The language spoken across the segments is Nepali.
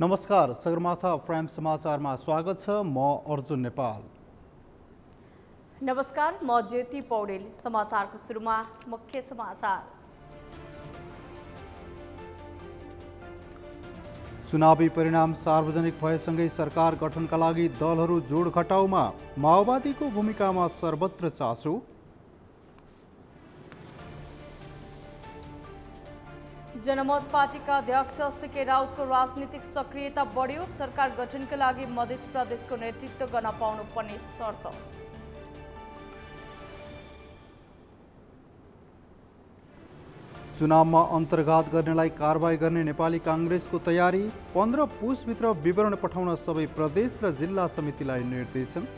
नमस्कार, सगरमाथा प्राइम समाचारमा स्वागत छ। म अर्जुन नेपाल। नमस्कार, म ज्योति पौडेल। समाचारको सुरुमा मुख्य समाचार। चुनावी परिणाम सार्वजनिक भएसँगै सरकार गठनका लागि दलहरू जोड घटाउमा माओवादीको भूमिकामा सर्वत्र चासो। जनमत पार्टीका अध्यक्ष सीके राउतको राजनीतिक सक्रियता बढ्यो। सरकार गठनका लागि मध्य प्रदेशको नेतृत्व गर्न पाउनुपर्ने शर्त। चुनावमा अन्तर्घात गर्नेलाई कारबाही गर्ने नेपाली काङ्ग्रेसको तयारी। 15 पुसभित्र विवरण पठाउन सबै प्रदेश र जिल्ला समितिलाई निर्देशन।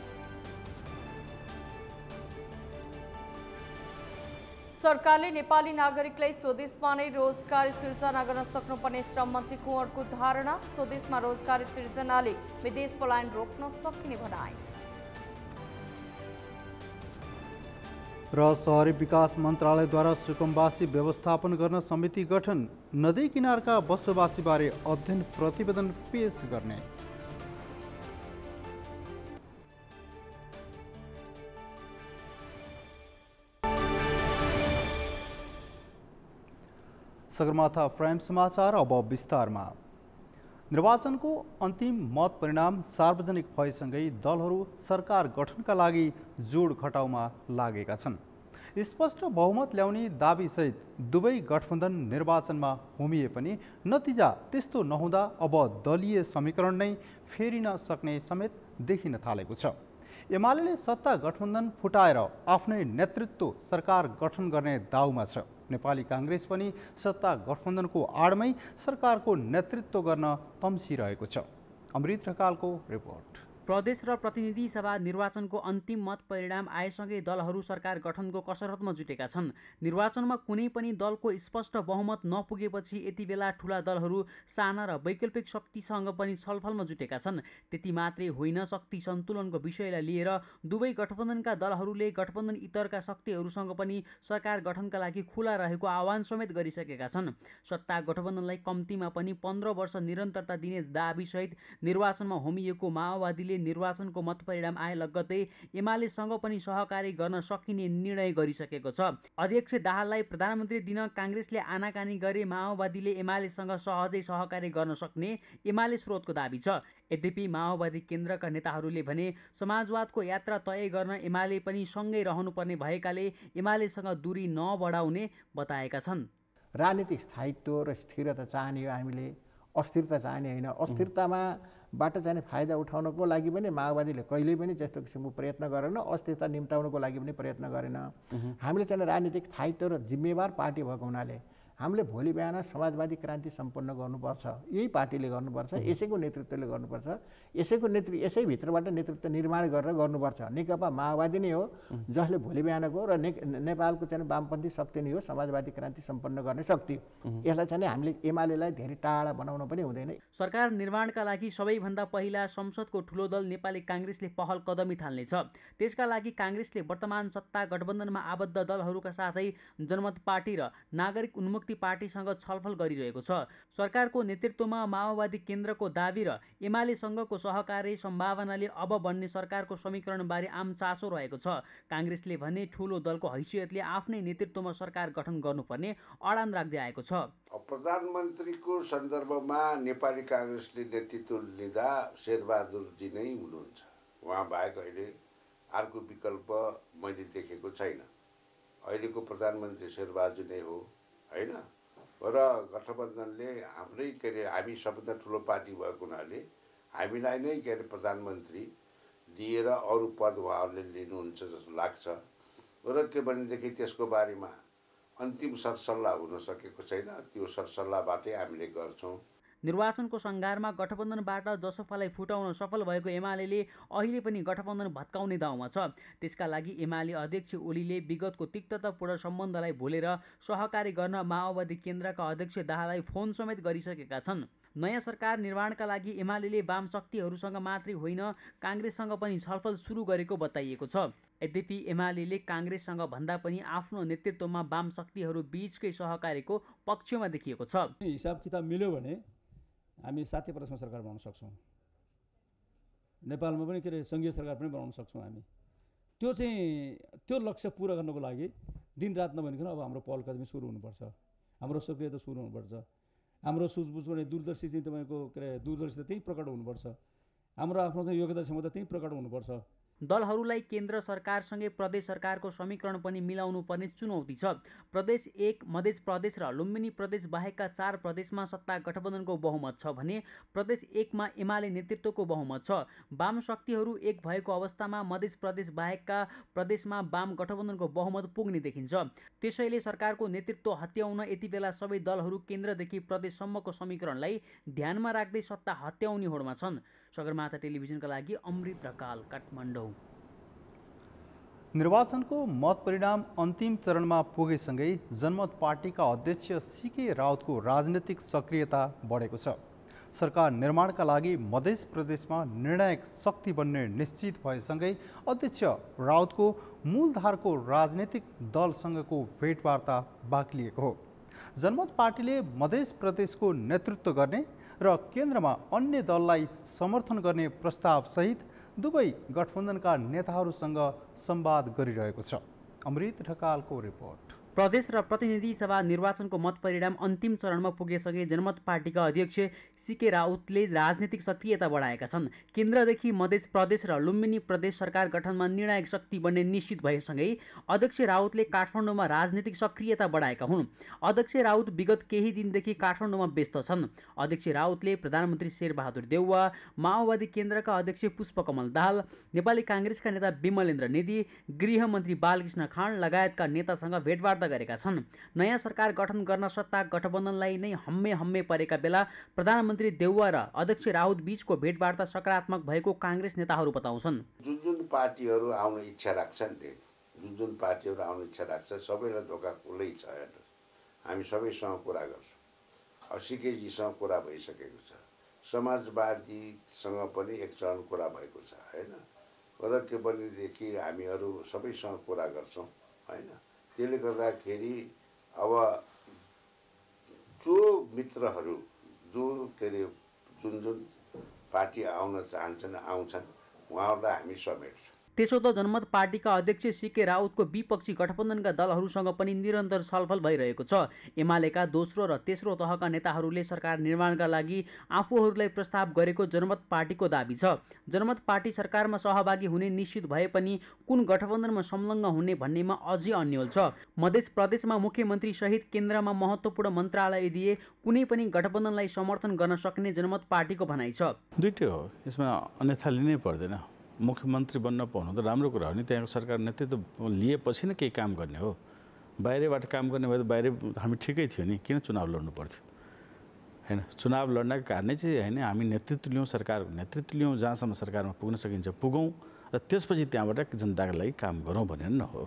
सरकारले नेपाली नागरिकलाई स्वदेशमा नै रोजगारी सिर्जना गर्न सक्नुपर्ने श्रम मन्त्री कुँवरको धारणा। स्वदेशमा रोजगारी सिर्जनाले विदेश पलायन रोक्न सकिने भनाए। र शहरी विकास मन्त्रालयद्वारा सुकुम्बासी व्यवस्थापन गर्न समिति गठन। नदी किनारका बसोबासीबारे अध्ययन प्रतिवेदन पेश गर्ने। सगरमाथा प्राइम समाचार अब विस्तारमा। निर्वाचनको अन्तिम मत परिणाम सार्वजनिक भएसँगै दलहरू सरकार गठनका लागि जोड घटाउमा लागेका छन्। स्पष्ट बहुमत ल्याउने दाबीसहित दुवै गठबन्धन निर्वाचनमा होमिए पनि नतिजा त्यस्तो नहुँदा अब दलीय समीकरण नै फेरिन सक्ने समेत देखिन थालेको छ। एमाले सत्ता गठबन्धन फुटाएर आफ्नै नेतृत्व सरकार गठन गर्ने दाउमा छ। नेपाली काङ्ग्रेस पनि सत्ता गठबन्धनको आडमै सरकारको नेतृत्व गर्न तम्सिरहेको छ। अमृत ढकालको रिपोर्ट। प्रदेश र प्रतिनिधि सभा निर्वाचनको अन्तिम मत परिणाम आएसँगै दलहरू सरकार गठनको कसरतमा जुटेका छन्। निर्वाचनमा कुनै पनि दलको स्पष्ट बहुमत नपुगेपछि यति बेला ठूला दलहरू साना र वैकल्पिक शक्तिसँग पनि छलफलमा जुटेका छन्। त्यति मात्रै होइन, शक्ति सन्तुलनको विषयलाई लिएर दुवै गठबन्धनका दलहरूले गठबन्धन इतरका शक्तिहरूसँग पनि सरकार गठनका लागि खुला रहेको आह्वान समेत गरिसकेका छन्। सत्ता गठबन्धनलाई कम्तीमा पनि 15 वर्ष निरन्तरता दिने दाबीसहित निर्वाचनमा होमिएको माओवादीले निर्वाचनको मत परिणाम आए लगत्तै एमालेसँग पनि सहकारी गर्न सकिने निर्णय गरिसकेको छ। अध्यक्ष दाहाललाई प्रधानमन्त्री दिन काङ्ग्रेसले आनाकानी गरे माओवादीले एमालेसँग सहजै सहकारी गर्न सक्ने एमाले स्रोतको दाबी छ। यद्यपि माओवादी केन्द्रका नेताहरूले भने समाजवादको यात्रा तय गर्न एमाले पनि सँगै रहनुपर्ने भएकाले एमालेसँग दूरी नबढाउने बताएका छन्। राजनीतिक स्थायित्व र स्थिरता चाहने हो, हामीले अस्थिरता चाहने होइन। अस्थिरतामा बाट चाहिँ फाइदा उठाउनको लागि पनि माओवादीले कहिल्यै पनि त्यस्तो किसिमको प्रयत्न गरेन, अस्थिरता निम्ताउनको लागि पनि प्रयत्न गरेन। हामीले चाहिँ राजनीतिक स्थायित्व र जिम्मेवार पार्टी भएको हुनाले हामीले भोलि बिहान समाजवादी क्रान्ति सम्पन्न गर्नुपर्छ। यही पार्टीले गर्नुपर्छ, यसैको नेतृत्वले गर्नुपर्छ, यसैभित्रबाट नेतृत्व निर्माण गरेर गर्नुपर्छ। नेकपा माओवादी नै हो जसले भोलि बिहानको र नेपालको चाहिँ वामपन्थी शक्ति नै हो समाजवादी क्रान्ति सम्पन्न गर्ने शक्ति। यसलाई चाहिँ हामीले एमालेलाई धेरै टाढा बनाउन पनि हुँदैन। सरकार निर्माणका लागि सबैभन्दा पहिला संसदको ठूलो दल नेपाली काङ्ग्रेसले पहल कदमी थाल्नेछ। त्यसका लागि काङ्ग्रेसले वर्तमान सत्ता गठबन्धनमा आबद्ध दलहरूका साथै जनमत पार्टी र नागरिक उन्मुक्ति पार्टीसँग छलफल गरिरहेको छ। सरकारको नेतृत्वमा माओवादी केन्द्रको दाबी र एमालेसँगको सहकारी सम्भावनाले अब बन्ने सरकारको समीकरणबारे आम चासो रहेको छ। काङ्ग्रेसले भने ठूलो दलको हैसियतले आफ्नै नेतृत्वमा सरकार गठन गर्नुपर्ने अडान राख्दै आएको छ। प्रधानमन्त्रीको सन्दर्भमा नेपाली काङ्ग्रेसले नेतृत्व लिँदा शेरबहादुरजी नै हुनुहुन्छ। उहाँ बाहेक अहिले अर्को विकल्प मैले देखेको छैन। अहिलेको प्रधानमन्त्री शेरबहादुर नै हो होइन। र गठबन्धनले हाम्रै के अरे हामी सबभन्दा ठुलो पार्टी भएको हुनाले हामीलाई नै के अरे प्रधानमन्त्री दिएर अरू पद उहाँहरूले लिनुहुन्छ जस्तो लाग्छ। र के भनेदेखि त्यसको बारेमा अन्तिम सरसल्लाह हुन सकेको छैन। त्यो सरसल्लाहबाटै हामीले गर्छौँ। निर्वाचनको सङ्घारमा गठबन्धनबाट जसपालाई फुटाउन सफल भएको एमाले अहिले पनि गठबन्धन भत्काउने दाउमा छ। त्यसका लागि एमाले अध्यक्ष ओलीले विगतको तिक्ततापूर्ण सम्बन्धलाई भुलेर सहकारी गर्न माओवादी केन्द्रका अध्यक्ष दाहाललाई फोन समेत गरिसकेका छन्। नयाँ सरकार निर्माणका लागि एमाले वाम शक्तिहरूसँग मात्रै होइन काङ्ग्रेससँग पनि छलफल सुरु गरेको बताइएको छ। यद्यपि एमाले काङ्ग्रेससँग भन्दा पनि आफ्नो नेतृत्वमा वाम शक्तिहरू बीचकै सहकारीको पक्षमा देखिएको छ। हिसाब किताब मिल्यो भने हामी 60% सरकार बनाउन सक्छौँ। नेपालमा पनि के अरे सङ्घीय सरकार पनि बनाउन सक्छौँ हामी। त्यो लक्ष्य पुरा गर्नको लागि दिनरात नभनिकन अब हाम्रो पहल कदमी सुरु हुनुपर्छ, हाम्रो सक्रियता सुरु हुनुपर्छ, हाम्रो सुझबुझ गर्ने दूरदर्शी चाहिँ तपाईँको के अरे दूरदर्शी त्यही प्रकट हुनुपर्छ, हाम्रो आफ्नो चाहिँ योग्यता क्षमता त्यही प्रकट हुनुपर्छ। दलहरूलाई केन्द्र सरकारसँगै प्रदेश सरकारको समीकरण पनि मिलाउनु पर्ने चुनौती छ। प्रदेश 1 मधेस प्रदेश र लुम्बिनी प्रदेश बाहेकका 4 प्रदेशमा सत्ता गठबन्धनको बहुमत छ भने प्रदेश 1 मा एमाले नेतृत्वको बहुमत छ। वाम शक्तिहरू एक भएको अवस्थामा मधेस प्रदेश बाहेकका प्रदेशमा वाम गठबन्धनको बहुमत पुग्ने देखिन्छ। त्यसैले सरकारको नेतृत्व हत्याउन यति बेला सबै दलहरू केन्द्रदेखि प्रदेशसम्मको समीकरणलाई ध्यानमा राख्दै सत्ता हत्याउने होडमा छन्। सगरमाथा टेलिभिजनका लागि अमृत ढकाल, काठमाडौँ। निर्वाचनको मत परिणाम अन्तिम चरणमा पुगेसँगै जनमत पार्टीका अध्यक्ष सीके राउतको राजनीतिक सक्रियता बढेको छ। सरकार निर्माणका लागि मध्य प्रदेशमा निर्णायक शक्ति बन्ने निश्चित भएसँगै अध्यक्ष राउतको मूलधारको राजनीतिक दलसँगको भेटवार्ता बाक्लिएको हो। जनमत पार्टीले मध्य प्रदेशको नेतृत्व गर्ने र केन्द्रमा अन्य दललाई समर्थन गर्ने प्रस्तावसहित दुवै गठबन्धनका नेताहरूसँग संवाद गरिरहेको छ। अमृत ढकालको रिपोर्ट। प्रदेश र प्रतिनिधि सभा निर्वाचनको मत परिणाम अन्तिम चरणमा पुगेसँगै जनमत पार्टीका अध्यक्ष सीके राउतले राजनीतिक सक्रियता बढाएका छन्। केन्द्रदेखि मध्य प्रदेश र लुम्बिनी प्रदेश सरकार गठनमा निर्णायक शक्ति बन्ने निश्चित भएसँगै अध्यक्ष राउतले काठमाडौँमा राजनीतिक सक्रियता बढाएका हुन्। अध्यक्ष राउत विगत केही दिनदेखि काठमाडौँमा व्यस्त छन्। अध्यक्ष राउतले प्रधानमन्त्री शेरबहादुर देउवा, माओवादी केन्द्रका अध्यक्ष पुष्पकमल दाहाल, नेपाली काङ्ग्रेसका नेता विमलेन्द्र निधि, गृहमन्त्री बालकृष्ण खाँड लगायतका नेतासँग भेटवार्ता गरेका छन्। नयाँ सरकार गठन गर्न सत्ता गठबन्धनलाई नै हम्मे परेका बेला प्रधानमन्त्री देउवा र अध्यक्ष राउत बीचको भेटवार्ता सकारात्मक भएको काङ्ग्रेस नेताहरू बताउँछन्। जुन पार्टीहरू आउन इच्छा राख्छन् जुन पार्टीहरू आउन इच्छा राख्छ सबैलाई ढोका खुल्लै छ। हामी सबैसँग कुरा गर्छौँ। अब सीकेजीसँग कुरा भइसकेको छ, समाजवादीसँग पनि एक चरण कुरा भएको छ होइन। र के भनेदेखि हामीहरू सबैसँग कुरा गर्छौँ होइन। त्यसले गर्दाखेरि अब जो मित्रहरू जो के अरे जुन पार्टी आउन चाहन्छन् आउँछन् उहाँहरूलाई हामी समेट्छौँ। त्यसो त जनमत पार्टीका अध्यक्ष सीके राउतको विपक्षी गठबन्धनका दलहरूसँग पनि निरन्तर छलफल भइरहेको छ। एमालेका दोस्रो र तेस्रो तहका नेताहरूले सरकार निर्माणका लागि आफूहरूलाई प्रस्ताव गरेको जनमत पार्टीको दाबी छ। जनमत पार्टी सरकारमा सहभागी हुने निश्चित भए पनि कुन गठबन्धनमा संलग्न हुने भन्नेमा अझै अन्यल छ। मध्य प्रदेशमा मुख्यमन्त्री सहित केन्द्रमा महत्त्वपूर्ण मन्त्रालय दिए कुनै पनि गठबन्धनलाई समर्थन गर्न सक्ने जनमत पार्टीको भनाइ छ। दुईटै हो, यसमा अन्यथा लिनै पर्दैन। मुख्यमन्त्री बन्न पाउनु त राम्रो कुरा हो नि, त्यहाँको सरकार नेतृत्व लिएपछि नै केही काम गर्ने हो। बाहिरबाट काम गर्ने भए त बाहिर हामी ठिकै थियो नि, किन चुनाव लड्नु पर्थ्यो होइन। चुनाव लड्नको कारणै चाहिँ होइन, हामी नेतृत्व लियौँ, सरकारको नेतृत्व लियौँ, जहाँसम्म सरकारमा पुग्न सकिन्छ पुगौँ र त्यसपछि त्यहाँबाट जनताको लागि काम गरौँ भनेर न हो।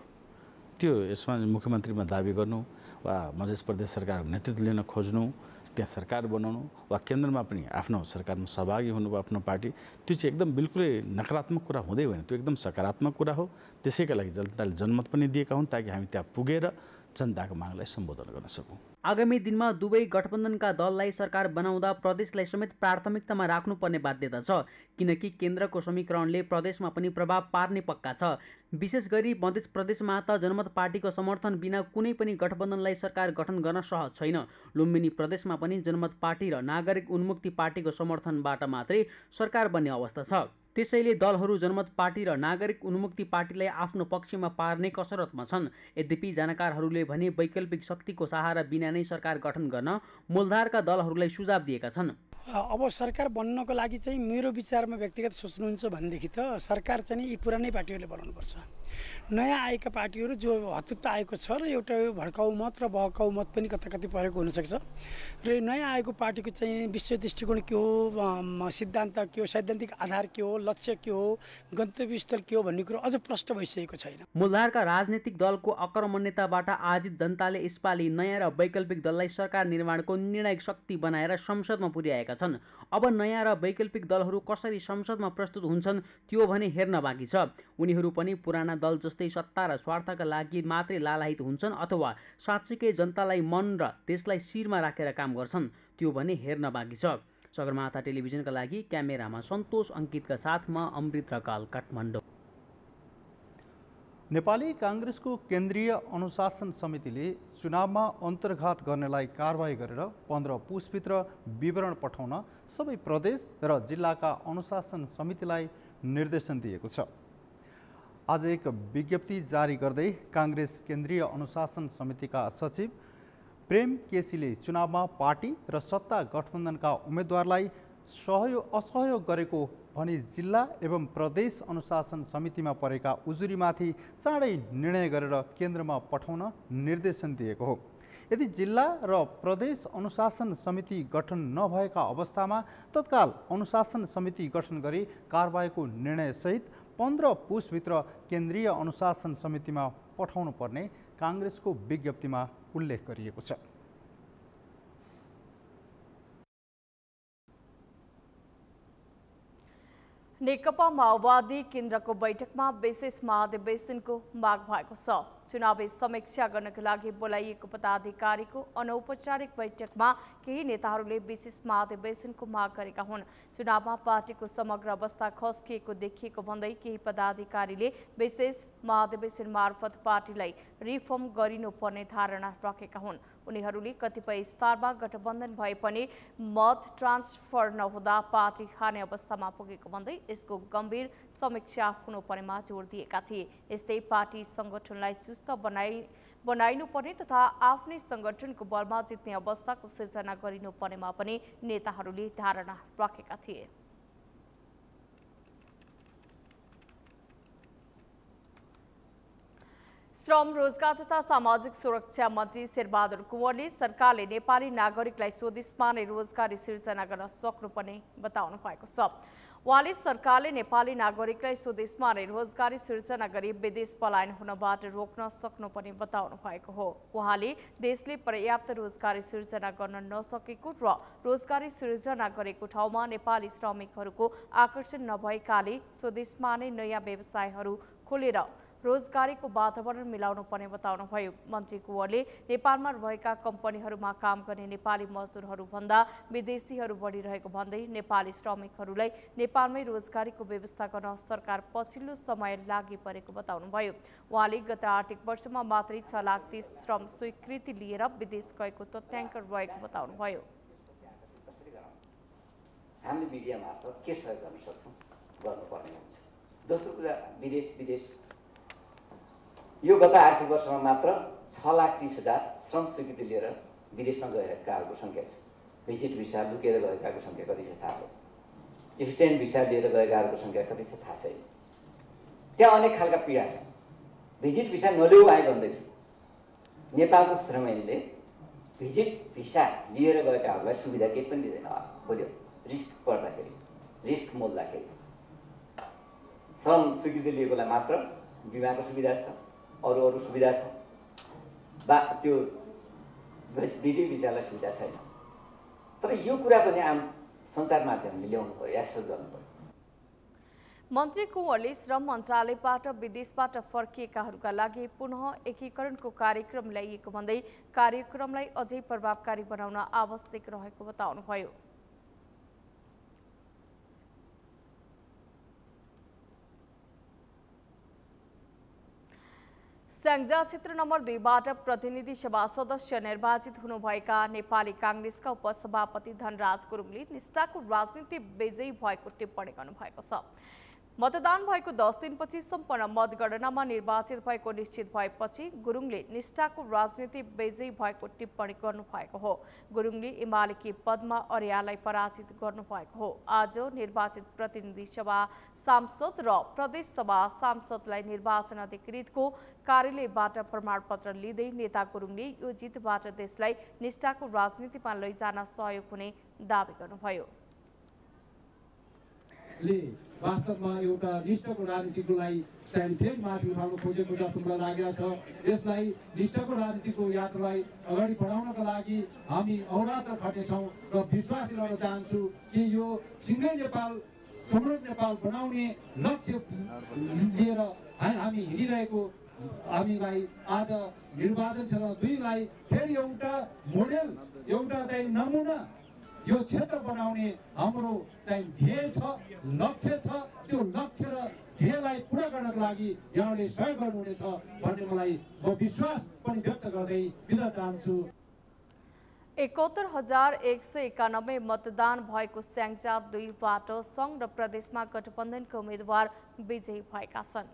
त्यो यसमा मुख्यमन्त्रीमा दाबी गर्नु वा मध्य प्रदेश सरकारको नेतृत्व लिन खोज्नु, त्यहाँ सरकार बनाउनु वा केन्द्रमा पनि आफ्नो सरकारमा सहभागी हुनु आफ्नो पार्टी, त्यो चाहिँ एकदम बिल्कुलै नकारात्मक कुरा हुँदै होइन, त्यो एकदम सकारात्मक कुरा हो। त्यसैका लागि जनताले जनमत पनि दिएका हुन् ताकि हामी त्यहाँ पुगेर जनताको मागलाई सम्बोधन गर्न सकौँ। आगामी दिनमा दुवै गठबन्धनका दललाई सरकार बनाउँदा प्रदेशलाई समेत प्राथमिकतामा राख्नुपर्ने बाध्यता छ, किनकि केन्द्रको समीकरणले प्रदेशमा पनि प्रभाव पार्ने पक्का छ। विशेष गरी मध्य प्रदेशमा त जनमत पार्टीको समर्थन बिना कुनै पनि गठबन्धनलाई सरकार गठन गर्न सहज छैन। लुम्बिनी प्रदेशमा पनि जनमत पार्टी र नागरिक उन्मुक्ति पार्टीको समर्थनबाट मात्रै सरकार बन्ने अवस्था छ। त्यसैले दलहरू जनमत पार्टी र नागरिक उन्मुक्ति पार्टीलाई आफ्नो पक्षमा पार्ने कसरतमा छन्। यद्यपि जानकारहरूले भने वैकल्पिक शक्तिको सहारा बिना नै सरकार गठन गर्न मूलधारका दलहरूलाई सुझाव दिएका छन्। अब सरकार बन्नको लागि चाहिँ मेरो विचारमा व्यक्तिगत सोच्नुहुन्छ भनेदेखि त सरकार चाहिँ यी पुरानै पार्टीहरूले बनाउनुपर्छ। नयाँ आएका पार्टीहरू जो हतुत्व आएको छ र एउटा भड्काउ मत र बहकाउ मत पनि कति परेको हुनसक्छ र यो नयाँ आएको पार्टीको चाहिँ विश्व दृष्टिकोण के हो, सिद्धान्त के हो, सैद्धान्तिक आधार के हो, लक्ष्य के हो, गन्तव्य स्थल के हो भन्ने कुरो अझ प्रष्ट भइसकेको छैन। मूलधारका राजनीतिक दलको अकर्मण्यताबाट आजित जनताले यसपालि नयाँ र वैकल्पिक दललाई सरकार निर्माणको निर्णायक शक्ति बनाएर संसदमा पुर्याएका छन्। अब नयाँ र वैकल्पिक दलहरू कसरी संसदमा प्रस्तुत हुन्छन् त्यो भने हेर्न बाँकी छ। उनीहरू पनि पुराना दल जस्तै सत्ता र स्वार्थका लागि मात्रै लालायित हुन्छन् अथवा साँच्चीकै जनतालाई मन र देशलाई शिरमा राखेर काम गर्छन् त्यो भने हेर्न बाँकी छ। सगरमाथा टेलिभिजनका लागि क्यामेरामा सन्तोष अङ्कितका साथ म अमृत रकाल, काठमाडौँ। नेपाली काङ्ग्रेसको केन्द्रीय अनुशासन समितिले चुनावमा अन्तर्घात गर्नेलाई कारबाही गरेर 15 पुसभित्र विवरण पठाउन सबै प्रदेश र जिल्लाका अनुशासन समितिलाई निर्देशन दिएको छ। आज एक विज्ञप्ति जारी गर्दै काङ्ग्रेस केन्द्रीय अनुशासन समितिका सचिव प्रेम केसीले चुनावमा पार्टी र सत्ता गठबन्धनका उम्मेदवारलाई असहयोग गरेको भनी जिल्ला एवं प्रदेश अनुशासन समितिमा परेका उजुरीमाथि चाँडै निर्णय गरेर केन्द्रमा पठाउन निर्देशन दिएको हो। यदि जिल्ला र प्रदेश अनुशासन समिति गठन नभएका अवस्थामा तत्काल अनुशासन समिति गठन गरी कारबाहीको निर्णयसहित 15 पुसभित्र केन्द्रीय अनुशासन समितिमा पठाउनु पर्ने काङ्ग्रेसको विज्ञप्तिमा उल्लेख गरिएको छ। नेकपा माओवादी केन्द्रको बैठकमा विशेष महाधिवेशनको माग भएको छ। चुनावी समीक्षा गर्नका लागि बोलाइएको पदाधिकारीको अनौपचारिक बैठकमा केही नेताहरूले विशेष महाधिवेशनको माग गरेका हुन्। चुनावमा पार्टीको समग्र अवस्था खस्किएको देखिएको भन्दै केही पदाधिकारीले विशेष महाधिवेशन मार्फत पार्टीलाई रिफर्म गरिनुपर्ने धारणा राखेका हुन्। उनीहरूले कतिपय स्तरमा गठबन्धन भए पनि मत ट्रान्सफर नहुँदा पार्टी हार्ने अवस्थामा पुगेको भन्दै यसको गम्भीर समीक्षा हुनुपर्नेमा जोड दिएका थिए। यस्तै पार्टी संगठनलाई चुस्त बनाइनुपर्ने तथा आफ्नै संगठनको बलमा जित्ने अवस्थाको सिर्जना गरिनुपर्नेमा पनि नेताहरूले धारणा राखेका थिए। श्रम, रोजगार तथा सामाजिक सुरक्षा मन्त्री शेरबहादुर कुँवरले सरकारले नेपाली नागरिकलाई स्वदेशमा नै रोजगारी सिर्जना गर्न सक्नुपर्ने बताउनु भएको छ। उहाँले सरकारले नेपाली नागरिकलाई स्वदेशमा नै रोजगारी सिर्जना गरी विदेश पलायन हुनबाट रोक्न सक्नुपर्ने बताउनु भएको हो। उहाँले देशले पर्याप्त रोजगारी सिर्जना गर्न नसकेको र रोजगारी सिर्जना गरेको ठाउँमा नेपाली श्रमिकहरूको आकर्षण नभएकाले स्वदेशमा नै नयाँ व्यवसायहरू खोलेर रोजगारीको वातावरण मिलाउनु पर्ने बताउनुभयो। मन्त्री कुँवरले नेपालमा रहेका कम्पनीहरूमा काम गर्ने नेपाली मजदुरहरू भन्दा विदेशीहरू बढिरहेको भन्दै नेपाली श्रमिकहरूलाई नेपालमै रोजगारीको व्यवस्था गर्न सरकार पछिल्लो समय लागि परेको बताउनुभयो। उहाँले गत आर्थिक वर्षमा मात्रै 6,30,000 श्रम स्वीकृति लिएर विदेश गएको तथ्याङ्क रहेको बताउनुभयो। हामीले मिडिया मार्फत के सहयोग गर्न सक्छौँ गर्नुपर्ने हुन्छ। दोस्रो कुरा विदेश यो गत आर्थिक वर्षमा मात्र 6,30,000 श्रम स्वीकृति लिएर विदेशमा गएकाहरूको सङ्ख्या छ। भिजिट भिसा लुकेर गएकाको सङ्ख्या कति छ थाहा छ। स्टेन भिसा लिएर गएकाहरूको सङ्ख्या कति छ थाहा छैन। त्यहाँ अनेक खालका पीडा छ। भिजिट भिसा नल्याऊ आए भन्दैछु। नेपालको श्रम ऐनले भिजिट भिसा लिएर गएकाहरूलाई सुविधा केही पनि दिँदैन। बोल्यो रिस्क पर्दाखेरि, रिस्क मोल्दाखेरि श्रम स्वीकृति लिएकोलाई मात्र बिमाको सुविधा छ, अरू सुविधा छ, त्यो भिजिट भिसालाई सुविधा छैन। तर यो कुरा पनि आम सञ्चार माध्यमले ल्याउनु पर्यो, एक्सेस गर्नु पर्यो। मन्त्री कुँवरले श्रम मन्त्रालयबाट विदेशबाट फर्किएकाहरूका लागि पुनः एकीकरणको कार्यक्रम ल्याइएको भन्दै कार्यक्रमलाई अझै प्रभावकारी बनाउन आवश्यक रहेको बताउनुभयो। स्याङ्जा क्षेत्र नम्बर 2बाट प्रतिनिधि सभा सदस्य निर्वाचित हुनुभएका नेपाली काङ्ग्रेसका उपसभापति धनराज गुरुङले निष्ठाको राजनीति विजयी भएको टिप्पणी गर्नुभएको छ। मतदान भएको 10 दिनपछि सम्पन्न मतगणनामा निर्वाचित भएको निश्चित भएपछि गुरुङले निष्ठाको राजनीति विजयी भएको टिप्पणी गर्नुभएको हो। गुरुङले एमालेकी पद्मा अर्याललाई पराजित गर्नुभएको हो। आज निर्वाचित प्रतिनिधि सभा सांसद र प्रदेश सभा सांसदलाई निर्वाचन अधिकृतको कार्यालयबाट प्रमाणपत्र लिँदै नेता गुरुङले यो जितबाट देशलाई निष्ठाको राजनीतिमा लैजान सहयोग हुने दावी गर्नुभयो। वास्तवमा एउटा निष्ठाको राजनीतिको लागि चाहिँ फेरि माथि उठाउन खोजेको जस्तो मलाई लागेको छ। यसलाई निष्ठाको राजनीतिको यात्रालाई अगाडि बढाउनका लागि हामी अहोरात्र खट्नेछौँ र विश्वास दिलाउन चाहन्छु कि यो सिङ्गै नेपाल, समृद्ध नेपाल बनाउने लक्ष्य लिएर हामी हिँडिरहेको हामीलाई आज निर्वाचन क्षेत्र 2लाई फेरि एउटा मोडेल, एउटा चाहिँ नमुना, यो क्षेत्र बनाउने हाम्रो चाहिँ ध्येय छ, लक्ष्य छ। त्यो लक्ष्य र ध्येयलाई पुरा गर्नको लागि यहाँले सहयोग गर्नुहुनेछ भन्ने मलाई म विश्वास पनि व्यक्त गर्दै बिदा चाहन्छु। 71,191 मतदान भएको स्याङ्जा 2बाट सङ्घ र प्रदेशमा गठबन्धनका उम्मेद्वार विजयी भएका छन्।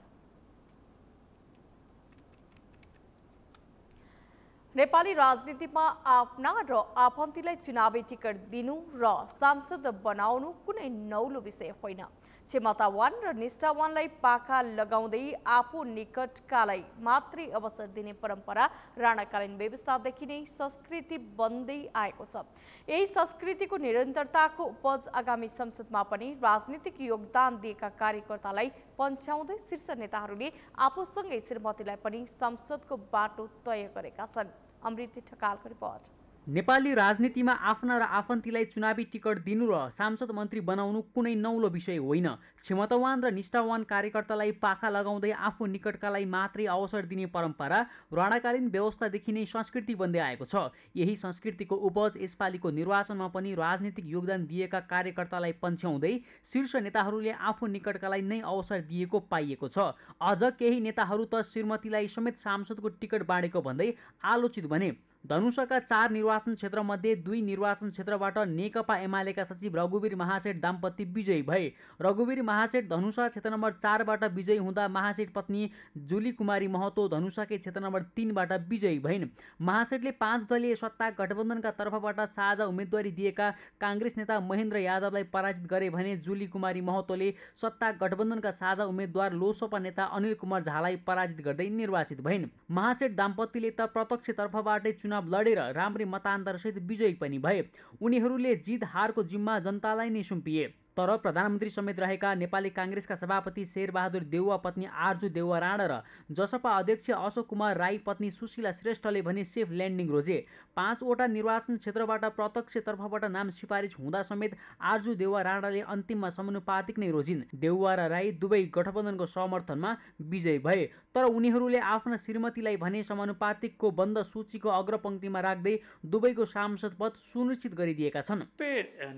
नेपाली राजनीतिमा आफ्ना र आफन्तीलाई चुनावी टिकट दिनु र सांसद बनाउनु कुनै नौलो विषय होइन। क्षमतावान र निष्ठावानलाई पाखा लगाउँदै आफू निकटकालाई मात्रै अवसर दिने परम्परा राणाकालीन व्यवस्थादेखि नै संस्कृति बन्दै आएको छ। यही संस्कृतिको निरन्तरताको उपज आगामी संसदमा पनि राजनीतिक योगदान दिएका कार्यकर्तालाई पन्छ्याउँदै शीर्ष नेताहरूले आफूसँगै श्रीमतीलाई पनि संसदको बाटो तय गरेका छन्। अमृत ठकालको रिपोर्ट। नेपाली राजनीतिमा आफ्ना र आफन्तीलाई चुनावी टिकट दिनु र सांसद मन्त्री बनाउनु कुनै नौलो विषय होइन। क्षमतावान र निष्ठावान कार्यकर्तालाई पाखा लगाउँदै आफू निकटकालाई मात्रै अवसर दिने परम्परा राणाकालीन व्यवस्थादेखि नै संस्कृति बन्दै आएको छ। यही संस्कृतिको उपज यसपालिको निर्वाचनमा पनि राजनीतिक योगदान दिएका कार्यकर्तालाई पन्छ्याउँदै शीर्ष नेताहरूले आफू निकटकालाई नै अवसर दिएको पाइएको छ। अझ केही नेताहरू त श्रीमतीलाई समेत सांसदको टिकट बाँडेको भन्दै आलोचित बने। धनुषाका 4 निर्वाचन क्षेत्रमध्ये 2 निर्वाचन क्षेत्रबाट नेकपा एमालेका सचिव रघुवीर महासेठ दाम्पत्य विजयी भए। रघुवीर महासेठ धनुषा क्षेत्र नम्बर 4बाट विजयी हुँदा महासेठ पत्नी जुली कुमारी महतो धनुषाकै क्षेत्र नम्बर 3बाट विजयी भइन्। महासेठले 5 दलीय सत्ता गठबन्धनका तर्फबाट साझा उम्मेदवारी दिएका काङ्ग्रेस नेता महेन्द्र यादवलाई पराजित गरे भने जुली कुमारी महतोले सत्ता गठबन्धनका साझा उम्मेदवार लोकसभा नेता अनिल कुमार झालाई पराजित गर्दै निर्वाचित भइन्। महासेठ दाम्पत्यले त प्रत्यक्ष तर्फबाटै चुनाव लडेर राम्रै मतान्तरसहित विजयी पनि भए। उनीहरूले जित हारको जिम्मा जनतालाई नै सुम्पिए। तर प्रधानमन्त्री समेत रहेका नेपाली काङ्ग्रेसका सभापति शेरबहादुर देउवा पत्नी आर्जु देउवा राणा र जसपा अध्यक्ष अशोक कुमार राई पत्नी सुशीला श्रेष्ठले भने सेफ ल्यान्डिङ रोजे। 5वटा निर्वाचन क्षेत्रबाट प्रत्यक्ष तर्फबाट नाम सिफारिस हुँदा समेत आर्जु देउवा राणाले अन्तिममा समानुपातिक नै रोजिन्। देउवा र राई दुवै गठबन्धनको समर्थनमा विजयी भए। तर उनीहरूले आफ्ना श्रीमतीलाई भने समानुपातिकको बन्द सूचीको अग्रपङ्क्तिमा राख्दै दुवैको सांसद पद सुनिश्चित गरिदिएका छन्।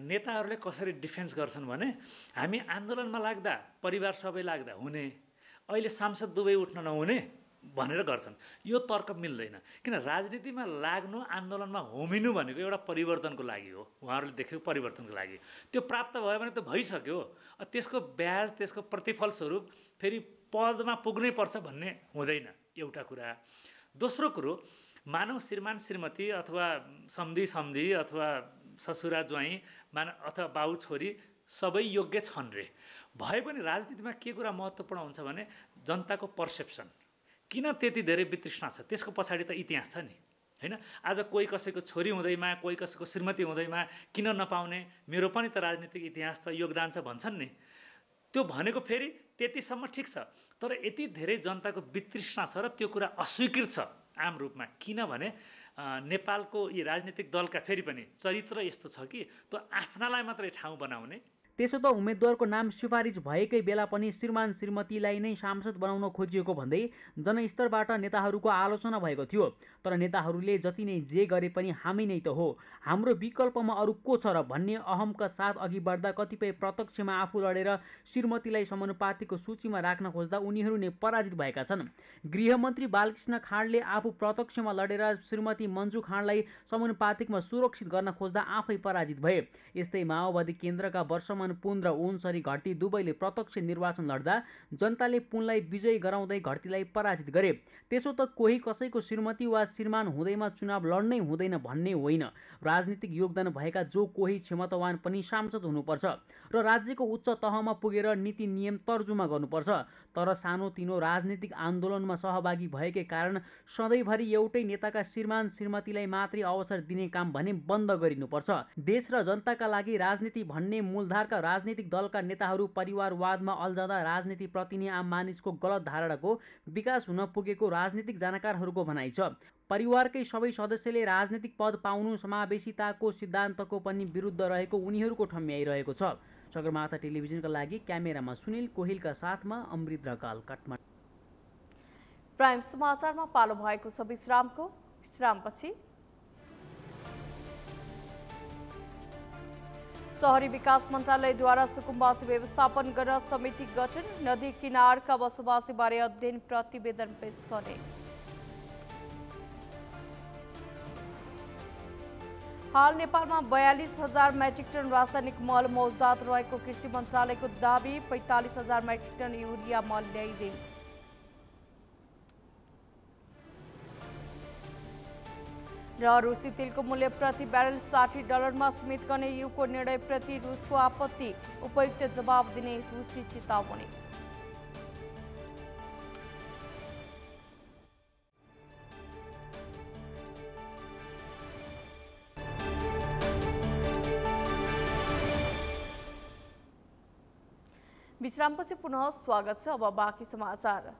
नेताहरूले कसरी डिफेन्स गर्छन् भने हामी आन्दोलनमा लाग्दा परिवार सबै लाग्दा हुने, अहिले सांसद दुवै उठ्न नहुने भनेर गर्छन्। यो तर्क मिल्दैन। किन राजनीतिमा लाग्नु, आन्दोलनमा होमिनु भनेको एउटा परिवर्तनको लागि हो। उहाँहरूले देखेको परिवर्तनको लागि त्यो प्राप्त भयो भने त भइसक्यो। त्यसको ब्याज, त्यसको प्रतिफल स्वरूप फेरि पदमा पुग्नै पर्छ भन्ने हुँदैन, एउटा कुरा। दोस्रो कुरो, मानव श्रीमान श्रीमती अथवा समधी अथवा ससुरा ज्वाइँ अथवा बाउ छोरी सबै योग्य छन् रे भए पनि राजनीतिमा के कुरा महत्त्वपूर्ण हुन्छ भने जनताको पर्सेप्सन। किन त्यति धेरै वितृष्णा छ त्यसको पछाडि त इतिहास छ नि, हैन? आज कोही कसैको छोरी हुँदैमा, कोही कसैको श्रीमती हुँदैमा किन नपाउने, मेरो पनि त राजनीतिक इतिहास छ, योगदान छ भन्छन् नि। त्यो भनेको फेरि त्यतिसम्म ठिक छ, तर यति धेरै जनताको वितृष्णा छ र त्यो कुरा अस्वीकृत छ आम रूपमा। किनभने नेपालको यी राजनीतिक दलका फेरि पनि चरित्र यस्तो छ कि त्यो आफ्नालाई मात्रै ठाउँ बनाउने। त्यसो त उम्मेद्वारको नाम सिफारिस भएकै बेला पनि श्रीमान श्रीमतीलाई नै सांसद बनाउन खोजिएको भन्दै जनस्तरबाट नेताहरूको आलोचना भएको थियो। तर नेताहरूले जति नै जे गरे पनि हामी नै त हो, हाम्रो विकल्पमा अरू को छ र भन्ने अहमका साथ अघि बढ्दा कतिपय प्रत्यक्षमा आफू लडेर श्रीमतीलाई समानुपातिकको सूचीमा राख्न खोज्दा उनीहरू नै पराजित भएका छन्। गृहमन्त्री बालकृष्ण खाँडले आफू प्रत्यक्षमा लडेर श्रीमती मन्जु खाँडलाई समानुपातिकमा सुरक्षित गर्न खोज्दा आफै पराजित भए। यस्तै माओवादी केन्द्रका वर्षमा पुन र ओनसरी घरती दुवैले प्रत्यक्ष निर्वाचन लड्दा जनताले पुनलाई विजयी गराउँदै घरतीलाई पराजित गरे। त्यसो त कोही कसैको श्रीमती वा श्रीमान हुँदैमा चुनाव लड्नै हुँदैन भन्ने होइन। राजनीतिक योगदान भएका जो कोही क्षमतावान पनि सांसद हुनुपर्छ र राज्यको उच्च तहमा पुगेर नीति नियम तर्जुमा गर्नुपर्छ। तर सानोतिनो राजनीतिक आन्दोलनमा सहभागी भएकै कारण सधैँभरि एउटै नेताका श्रीमान श्रीमतीलाई मात्रै अवसर दिने काम भने बन्द गरिनुपर्छ। देश र जनताका लागि राजनीति भन्ने मूलधारका राजनीतिक दलका नेताहरू परिवारवादमा अल्झँदा राजनीतिप्रति नै आम मानिसको गलत धारणाको विकास हुन पुगेको राजनीतिक जानकारहरूको भनाइ छ। परिवारकै सबै सदस्यले राजनीतिक पद पाउनु समावेशिताको सिद्धान्तको पनि विरुद्ध रहेको उनीहरूको ठम्याइरहेको छ। सगरमाथा टेलिभिजनका लागि क्यामेरामा सुनिल कोहिलका साथमा अमृत ढकाल, काठमाडौँ। प्राइम समाचारमा पालो भएको छ विश्रामको। विश्रामपछि शहरी विकास मन्त्रालयद्वारा सुकुम्बासी व्यवस्थापन गर्न समिति गठन, नदी किनारका बसोबासीबारे अध्ययन प्रतिवेदन पेश गर्ने। हाल नेपालमा 42,000 मेट्रिक टन रासायनिक मल मौजदात रहेको कृषि मन्त्रालयको दाबी, 45,000 मेट्रिक टन युरिया मल ल्याइदिए। र रुसी तेलको मूल्य प्रति ब्यारेल $60 सीमित गर्ने यूको निर्णयप्रति रुसको आपत्ति, उपयुक्त जवाब दिने रुसी चेतावनी। विश्रामपछि पुनः स्वागत छ। अब बाँकी समाचार।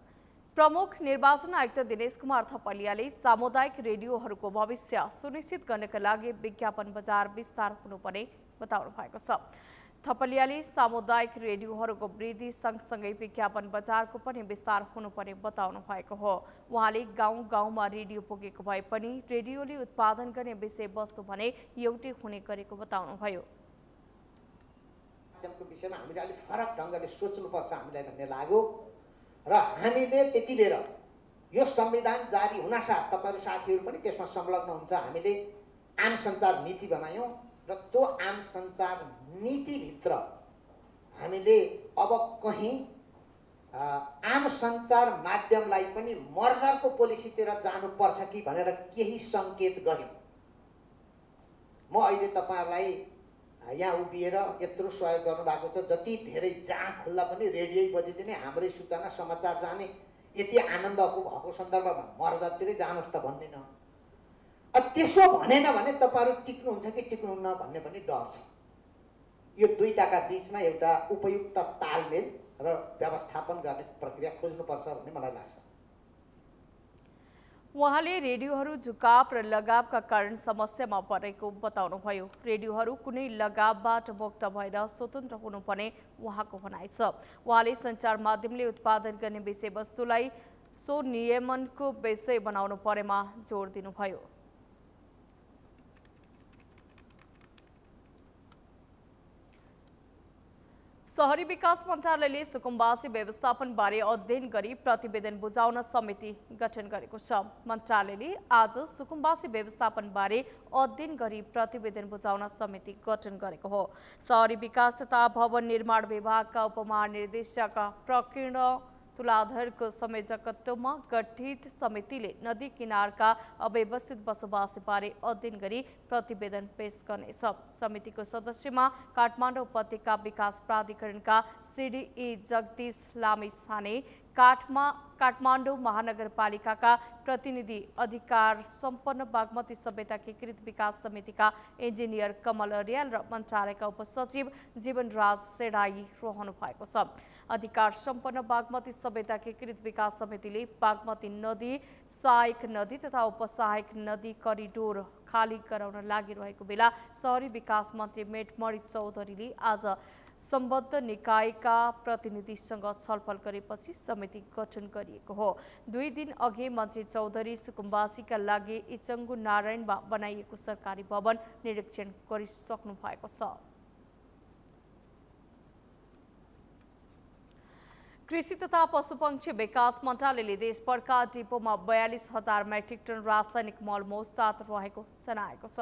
प्रमुख निर्वाचन आयुक्त दिनेश कुमार थपलियाले सामुदायिक रेडियोहरूको भविष्य सुनिश्चित गर्नका लागि विज्ञापन बजार विस्तार हुनुपर्ने बताउनु भएको छ। थपलियाले सामुदायिक रेडियोहरूको वृद्धि सँगसँगै विज्ञापन बजारको पनि विस्तार हुनुपर्ने बताउनु भएको हो। उहाँले गाउँ गाउँमा रेडियो पुगेको भए पनि रेडियोले उत्पादन गर्ने विषयवस्तु भने एउटै हुने गरेको बताउनुभयो। को विषयमा हामीले अलिक फरक ढङ्गले सोच्नुपर्छ हामीलाई भन्ने लाग्यो र हामीले त्यति बेर यो संविधान जारी हुनासाथ तपाईहरु साथीहरु पनि त्यसमा संलग्न हुन्छ। हामीले आम सञ्चार नीति बनायौं र त्यो आम सञ्चार नीतिभित्र हामीले अब कहीं आम सञ्चार माध्यमलाई पनि मर्जरको पोलिसीतिर जानुपर्छ कि भनेर केही संकेत गर्यौं। म अहिले तपाईहरुलाई यहाँ उभिएर यत्रो सहयोग गर्नुभएको छ। जति धेरै जहाँ खुल्ला पनि रेडियो बजिदिने, हाम्रै सूचना समाचार जाने, यति आनन्दको भएको सन्दर्भमा मर्जरतिरै जानुहोस् त भन्दिन। त्यसो भनेन भने तपाईहरु टिक्नुहुन्छ कि टिक्नुहुन्न भन्ने पनि डर छ। यो दुईटाका बीचमा एउटा उपयुक्त तालमेल र व्यवस्थापन गर्ने प्रक्रिया खोज्नुपर्छ भन्ने मलाई लाग्छ। उहाँले रेडियोहरू झुकाव र लगावका कारण समस्यामा परेको बताउनुभयो। रेडियोहरू कुनै लगावबाट मुक्त भएर स्वतन्त्र हुनुपर्ने उहाँको भनाइ छ। उहाँले सञ्चार माध्यमले उत्पादन गर्ने विषयवस्तुलाई स्वनियमनको विषय बनाउनु परेमा जोड दिनुभयो। शहरी विकास मन्त्रालयले सुकुम्बासी व्यवस्थापनबारे अध्ययन गरी प्रतिवेदन बुझाउन समिति गठन गरेको छ। मन्त्रालयले आज सुकुम्बासी व्यवस्थापनबारे अध्ययन गरी प्रतिवेदन बुझाउन समिति गठन गरेको हो। शहरी विकास तथा भवन निर्माण विभागका उपमहानिर्देशक प्रकीर्ण तुलाधरको संयोजकत्वमा गठित समितिले नदी किनारका अव्यवस्थित बसोबासीबारे अध्ययन गरी प्रतिवेदन पेश गर्नेछ। समितिको सदस्यमा काठमाडौँ उपत्यका विकास प्राधिकरणका सिडिई जगदीश लामिछाने, काठमाडौँ महानगरपालिकाका प्रतिनिधि, अधिकार सम्पन्न बागमती सभ्यता एकीकृत विकास समितिका इन्जिनियर कमल अर्याल र मन्त्रालयका उपसचिव जीवनराज सेडाई रहनु भएको छ। अधिकार सम्पन्न बागमती सभ्यता एकीकृत विकास समितिले बागमती नदी, सहायक नदी तथा उपसहायक नदी करिडोर खाली गराउन लागिरहेको बेला शहरी विकास मन्त्री मेटमणि चौधरीले आज सम्बद्ध निकायका प्रतिनिधिसँग छलफल गरेपछि समिति गठन गरिएको हो। 2 दिन अघि मन्त्री चौधरी सुकुम्बासीका लागि इचङ्गु नारायणमा बनाइएको सरकारी भवन निरीक्षण गरिसक्नु भएको छ। कृषि तथा पशुपक्षी विकास मन्त्रालयले देशभरका डिपोमा 42,000 मेट्रिक टन रासायनिक मल मौजदात रहेको जनाएको छ।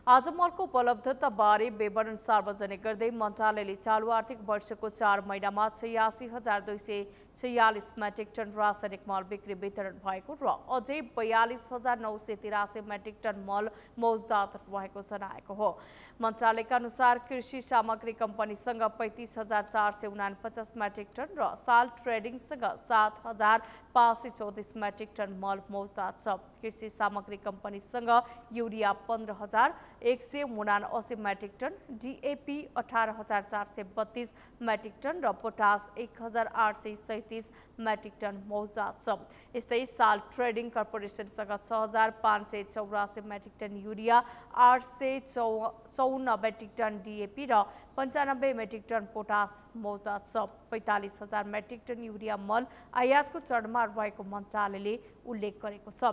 आज मलको उपलब्धताबारे विवरण सार्वजनिक गर्दै मन्त्रालयले चालु आर्थिक वर्षको 4 महिनामा 86,246 मेट्रिक टन रासायनिक मल बिक्री वितरण भएको र अझै 42,983 मेट्रिक टन मल मौजदात रहेको जनाएको हो। मन्त्रालयका अनुसार कृषि सामग्री कम्पनीसँग 35,449 मेट्रिक टन र साल ट्रेडिङसँग 7,534 मेट्रिक टन मल मौजदात छ। कृषि सामग्री कम्पनीसँग urea 15,179 metric ton, DAP 18,432 metric ton र पोटास 1,837 मेट्रिक टन मौजदात छ। यस्तै साल ट्रेडिङ कर्पोरेसनसँग 6,584 metric ton urea, 854 metric ton DAP र 95 मेट्रिक टन पोटास मौजदात छ। 45,000 मेट्रिक टन युरिया मल आयातको चरणमा रहेको मन्त्रालयले उल्लेख गरेको छ।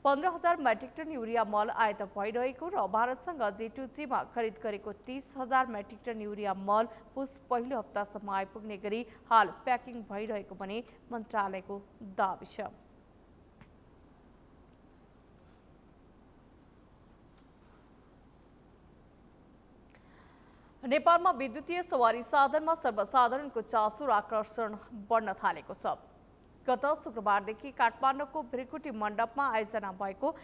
15,000 मेट्रिक टन युरिया मल आयात भइरहेको र भारत सरकारसँग G2G-मा खरिद गरेको 30,000 मेट्रिक टन युरिया मल पुस पहिलो हप्तासम्म आइपुग्ने गरी हाल प्याकिङ भइरहेको पनि मन्त्रालयको दाबी छ। नेपालमा विद्युतीय सवारी साधनमा सर्वसाधारणको चासो र आकर्षण बढ्न थालेको छ। गत शुक्रबारदेखि काठमाडौँको भृकुटी मण्डपमा आयोजना भएको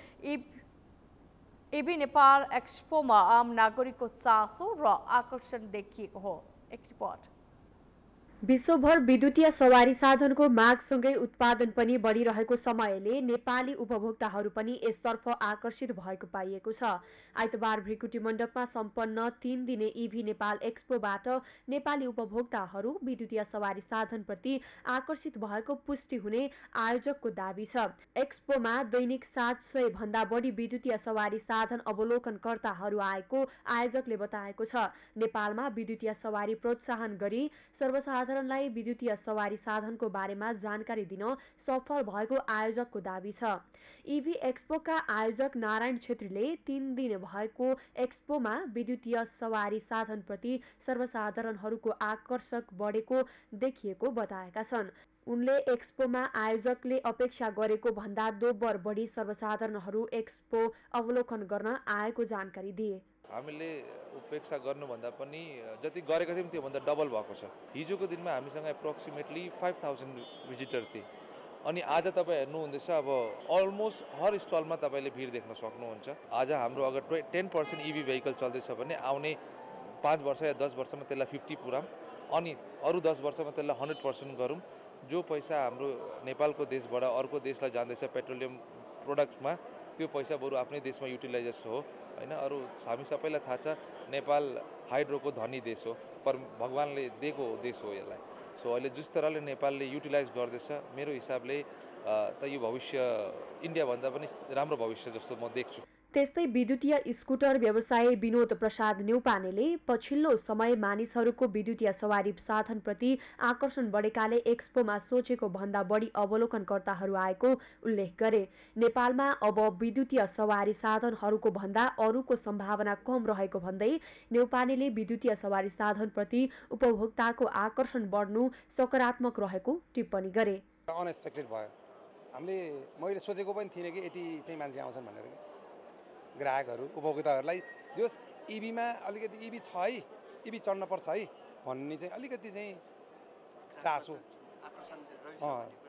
इबी नेपाल एक्सपोमा आम नागरिकको चासो र आकर्षण देखिएको हो। एक रिपोर्ट। विश्वभर विद्युतीय सवारी साधनको मागसँगै उत्पादन पनि बढिरहेको समयले नेपाली उपभोक्ताहरू पनि यसतर्फ आकर्षित भएको पाइएको छ। आइतबार भृकुटी मण्डपमा सम्पन्न 3 दिने इभी नेपाल एक्सपोबाट नेपाली उपभोक्ताहरू विद्युतीय सवारी साधनप्रति आकर्षित भएको पुष्टि हुने आयोजकको दाबी छ। एक्सपोमा दैनिक 700 भन्दा बढी विद्युतीय सवारी साधन अवलोकनकर्ताहरू आएको आयोजकले बताएको छ। नेपालमा विद्युतीय सवारी प्रोत्साहन गरी सर्वसाधारणलाई विद्युतीय सवारी साधनको बारेमा जानकारी दिन सफल भएको आयोजकको दाबी छ। इभी एक्सपोका आयोजक नारायण छेत्रीले 3 दिन भएको एक्सपोमा विद्युतीय सवारी साधनप्रति सर्वसाधारणहरूको आकर्षक बढेको देखिएको बताएका छन्। उनले एक्सपोमा आयोजकले अपेक्षा गरेको भन्दा दोब्बर बढी सर्वसाधारणहरू एक्सपो अवलोकन गर्न आएको जानकारी दिए। हामीले उपेक्षा गर्नुभन्दा पनि जति गरेको थियौँ त्योभन्दा डबल भएको छ। हिजोको दिनमा हामीसँग एप्रोक्सिमेटली 5000 भिजिटर थिए अनि आज तपाईँ हेर्नुहुँदैछ अब अलमोस्ट हर स्टलमा तपाईँले भिड देख्न सक्नुहुन्छ। आज हाम्रो अगर 10% इभी भेहिकल चल्दैछ भने आउने 5 वर्ष या 10 वर्षमा त्यसलाई 50 पुऱ्याउँ अनि अरू 10 वर्षमा त्यसलाई 100% गरौँ। जो पैसा हाम्रो नेपालको देशबाट अर्को देशलाई जाँदैछ पेट्रोलियम प्रोडक्टमा त्यो पैसा बरु आफ्नै देशमा युटिलाइज हो हैन। अरू हामी सबैलाई थाहा छ नेपाल हाइड्रोको धनी देश हो, पर भगवानले दिएको देश हो यसलाई। सो अहिले जुन तरहले नेपालले युटिलाइज गर्दैछ मेरो हिसाबले त यो भविष्य इन्डियाभन्दा पनि राम्रो भविष्य जस्तो म देख्छु। त्यस्तै विद्युतीय स्कुटर व्यवसायी विनोद प्रसाद न्यौपानेले पछिल्लो समय मानिसहरूको विद्युतीय सवारी साधनप्रति आकर्षण बढेकाले एक्सपोमा सोचेको भन्दा बढी अवलोकनकर्ताहरू आएको उल्लेख गरे। नेपालमा अब विद्युतीय सवारी साधनहरूको भन्दा अरूको सम्भावना कम रहेको भन्दै न्यौपानेले विद्युतीय सवारी साधनप्रति उपभोक्ताको आकर्षण बढ्नु सकारात्मक रहेको टिप्पणी गरे। अनएक्सपेक्टेड भयो। हामीले मैले सोचेको पनि थिएन कि यति चाहिँ मान्छे आउँछन् भनेर। ग्राहकहरू उपभोक्ताहरूलाई जस इभीमा अलिकति इभी छ है, इभी चढ्न पर्छ है भन्ने चाहिँ अलिकति चाहिँ चासो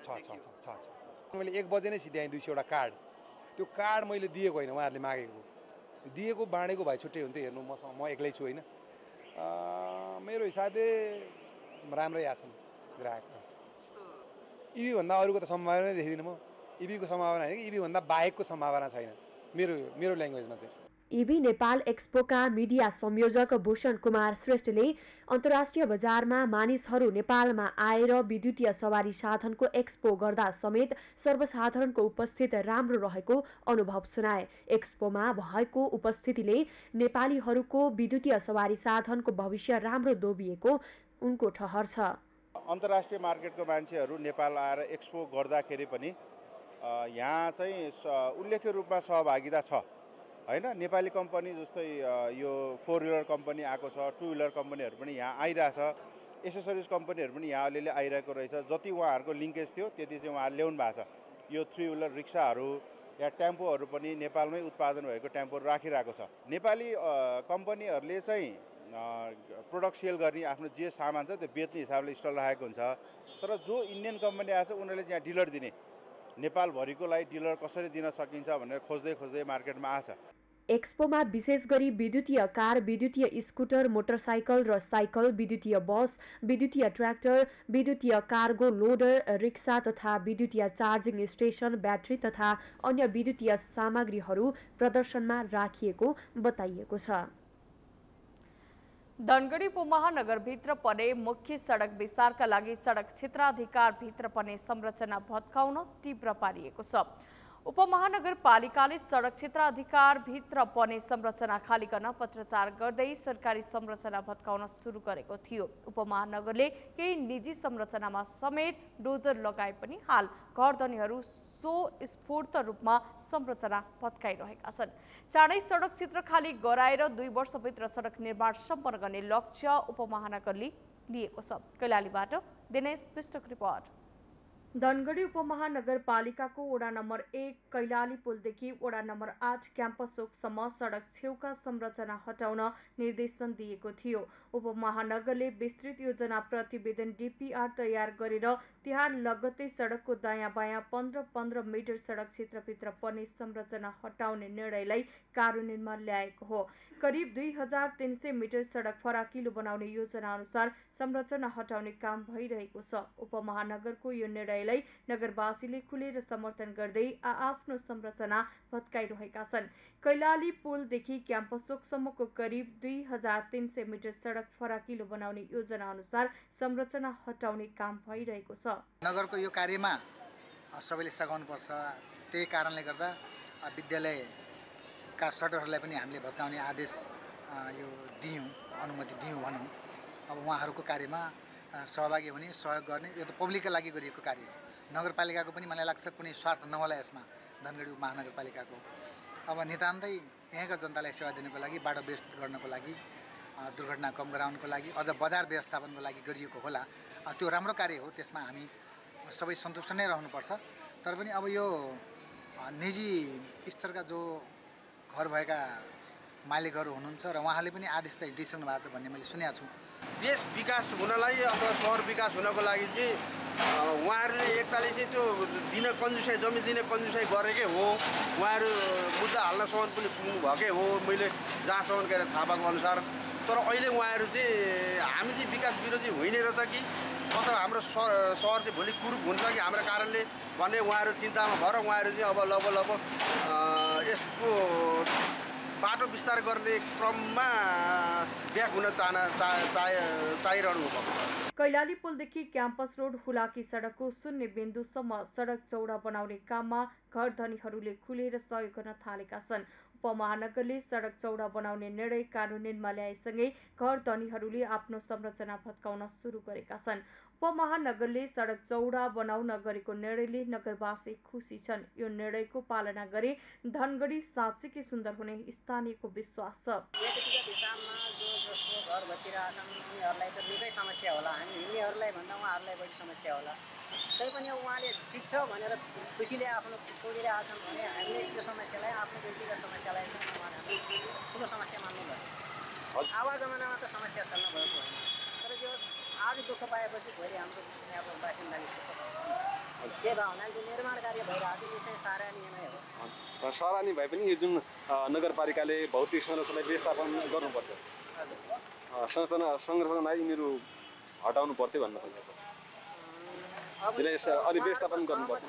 छ। मैले 1 बजे नै सिध्याएँ 200 वटा कार्ड। त्यो कार्ड मैले दिएको होइन, उहाँहरूले मागेको दिएको बाँडेको भए छुट्टै हुन्थ्यो। हेर्नु म एक्लै छु होइन। मेरो हिसाबले राम्रै आछन् ग्राहक। इभीभन्दा अरूको त सम्भावना नै देख्दिनँ म। इभीको सम्भावना होइन कि इभीभन्दा बाहेकको सम्भावना छैन मेरो ल्याङ्ग्वेजमा चाहिँ। इभी नेपाल एक्सपोका मिडिया संयोजक भूषण कुमार श्रेष्ठले अन्तर्राष्ट्रिय बजारमा मानिसहरू नेपालमा आएर विद्युतीय सवारी साधनको एक्सपो गर्दा समेत सर्वसाधारणको उपस्थिति राम्रो रहेको अनुभव सुनाए। एक्सपोमा भएको उपस्थितिले नेपालीहरूको विद्युतीय सवारी साधनको भविष्य राम्रो दोबिएको उनको ठहर छ। अन्तर्राष्ट्रिय मार्केटको मान्छेहरू नेपाल आएर एक्सपो गर्दाखेरि पनि यहाँ चाहिँ उल्लेख्य रूपमा सहभागिता छ हैन। नेपाली कम्पनी जस्तै यो 4 व्हिलर कम्पनी आएको छ, 2 व्हिलर कम्पनीहरू पनि यहाँ आइरहेछ, एसेसरिज कम्पनीहरू पनि यहाँ अलिअलि आइरहेको रहेछ। जति उहाँहरूको लिङ्केज थियो त्यति चाहिँ उहाँहरूले ल्याउनु भएको छ। यो 3 व्हिलर रिक्साहरू या टेम्पोहरू पनि नेपालमै उत्पादन भएको टेम्पोहरू राखिरहेको छ। नेपाली कम्पनीहरूले चाहिँ प्रोडक्ट सेल गर्ने आफ्नो जे सामान छ त्यो बेच्ने हिसाबले स्टल राखेको हुन्छ। तर जो इन्डियन कम्पनी आएको छ उनीहरूले चाहिँ डिलर दिने, नेपालभरिको लागि डिलर कसरी दिन सकिन्छ भनेर खोज्दै मार्केटमा आछ। एक्सपोमा विशेष गरी विद्युतीय कार, विद्युतीय स्कुटर, मोटरसाइकल र साइकल, विद्युतीय बस, विद्युतीय ट्र्याक्टर, विद्युतीय कार्गो लोडर, रिक्सा तथा विद्युतीय चार्जिङ स्टेसन, ब्याट्री तथा अन्य विद्युतीय सामग्रीहरू प्रदर्शनमा राखिएको बताइएको छ। धनगढी उपमहानगरभित्र पर्ने मुख्य सडक विस्तारका लागि सडक क्षेत्राधिकारभित्र पर्ने संरचना भत्काउन तीव्र पारिएको छ। उपमहानगरपालिकाले सडक क्षेत्र अधिकारभित्र पर्ने संरचना खाली गर्न पत्राचार गर्दै सरकारी संरचना भत्काउन सुरु गरेको थियो। उपमहानगरले केही निजी संरचनामा समेत डोजर लगाए पनि हाल घरधनीहरू स्वस्फूर्त रूपमा संरचना भत्काइरहेका छन्। चाँडै सडक क्षेत्र खाली गराएर 2 वर्षभित्र सडक निर्माण सम्पन्न गर्ने लक्ष्य उपमहानगरले लिएको छ। कैलालीबाट दिनेश विष्टको रिपोर्ट। धनगढी उपमहानगरपालिकाको वडा नम्बर 1 कैलाली पुलदेखि वडा नम्बर 8 क्याम्पस चोकसम्म सडक छेउका संरचना हटाउन निर्देशन दिएको थियो। उपमहानगरले विस्तृत योजना प्रतिवेदन DPR तयार गरेर त्यहाँ लगत्तै सडकको दायाँ बायाँ 15-15 मिटर सडक क्षेत्रभित्र पर्ने संरचना हटाउने निर्णयलाई कार्यान्वयनमा ल्याएको हो। करिब 2300 मिटर सडक फराकिलो बनाउने योजना अनुसार संरचना हटाउने काम भइरहेको छ। उपमहानगरको यो निर्णयलाई नगरवासीले खुलेर समर्थन गर्दै आफ्नो संरचना भत्काइरहेका छन्। कैलाली पुलदेखि क्याम्पस चोकसम्मको करिब 2300 मिटर सडक फराकिलो बनाउने योजना अनुसार संरचना हटाउने काम भइरहेको छ। नगरको यो कार्यमा सबैले सघाउनुपर्छ। त्यही कारणले गर्दा विद्यालयका सडकहरूलाई पनि हामीले भत्काउने आदेश यो दियौँ, अनुमति दियौँ भनौँ। अब उहाँहरूको कार्यमा सहभागी हुने, सहयोग गर्ने, यो त पब्लिकका लागि गरिएको कार्य हो। नगरपालिकाको पनि मलाई लाग्छ कुनै स्वार्थ नहोला यसमा, धनगढी उपमहानगरपालिकाको। अब नितान्तै यहाँका जनतालाई सेवा दिनको लागि, बाटो व्यवस्थित गर्नको लागि, दुर्घटना कम गराउनको लागि, अझ बजार व्यवस्थापनको लागि गरिएको होला। त्यो राम्रो कार्य हो, त्यसमा हामी सबै सन्तुष्ट नै रहनुपर्छ। तर पनि अब यो निजी स्तरका जो घर भएका मालिकहरू हुनुहुन्छ र उहाँले पनि आदेश त दिइसक्नु भएको छ भन्ने मैले सुनेको छु। देश विकास हुनलाई अथवा सहर विकास हुनको लागि चाहिँ उहाँहरूले एकताले चाहिँ त्यो दिन कन्जुसाइ, जमिन दिने कन्जुसाइ गरेकै हो। उहाँहरू मुद्दा हाल्नसम्म पनि पुग्नु भएकै हो, मैले जहाँसम्म गएर थाहा पाएको अनुसार। तर अहिले उहाँहरू चाहिँ हामी चाहिँ विकास विरोधी होइन रहेछ कि अथवा हाम्रो सहर चाहिँ भोलि कुरूप हुन्छ कि हाम्रो कारणले भन्ने उहाँहरू चिन्तामा भएर उहाँहरू चाहिँ अब लब यसको बाटो विस्तार गर्ने क्रममा ब्याक हुन चाहिरहनु भएको छ। कैलाली पुलदेखि क्याम्पस रोड हुलाकी सडकको शून्य बिन्दुसम्म सडक चौडा बनाउने काममा घरधनीहरूले खुलेर सहयोग गर्न थालेका छन्। उपमहानगरले सडक चौडा बनाउने निर्णय कार्यान्वयनमा ल्याएसँगै घरधनीहरूले आफ्नो संरचना भत्काउन सुरु गरेका छन्। उपमहानगरले सडक चौडा बनाउन गरेको निर्णयले नगरवासी खुसी छन्। यो निर्णयको पालना गरे धनगढी साँच्चै सुन्दर हुने स्थानीयको विश्वास छ। घर भत्किरहेछन् उनीहरूलाई त निकै समस्या होला, हामी हिँड्नेहरूलाई भन्दा उहाँहरूलाई बढी समस्या होला। तैपनि उहाँले ठिक छ भनेर खुसीले आफ्नो तोडिरहेछन् भने हामीले त्यो समस्यालाई, आफ्नो व्यक्तिगत समस्यालाई चाहिँ समाधान ठुलो समस्या मान्नु पर्यो। आवागमनमा त समस्या छैन भएको होइन, तर त्यो आज दुःख पाएपछि भोलि हाम्रो यहाँको बासिन्दाले सुख पाउँछ। के भयो भने त्यो निर्माण कार्य भइरहेको छ, यो चाहिँ सराहनीय नै हो। सराहनीय भए पनि यो जुन नगरपालिकाले भौतिक संरचनालाई व्यवस्थापन गर्नुपर्छ, संरचना यिनीहरू हटाउनु पर्थ्यो भन्न खोजेको। अलि व्यवस्थापन गर्नुपर्छ।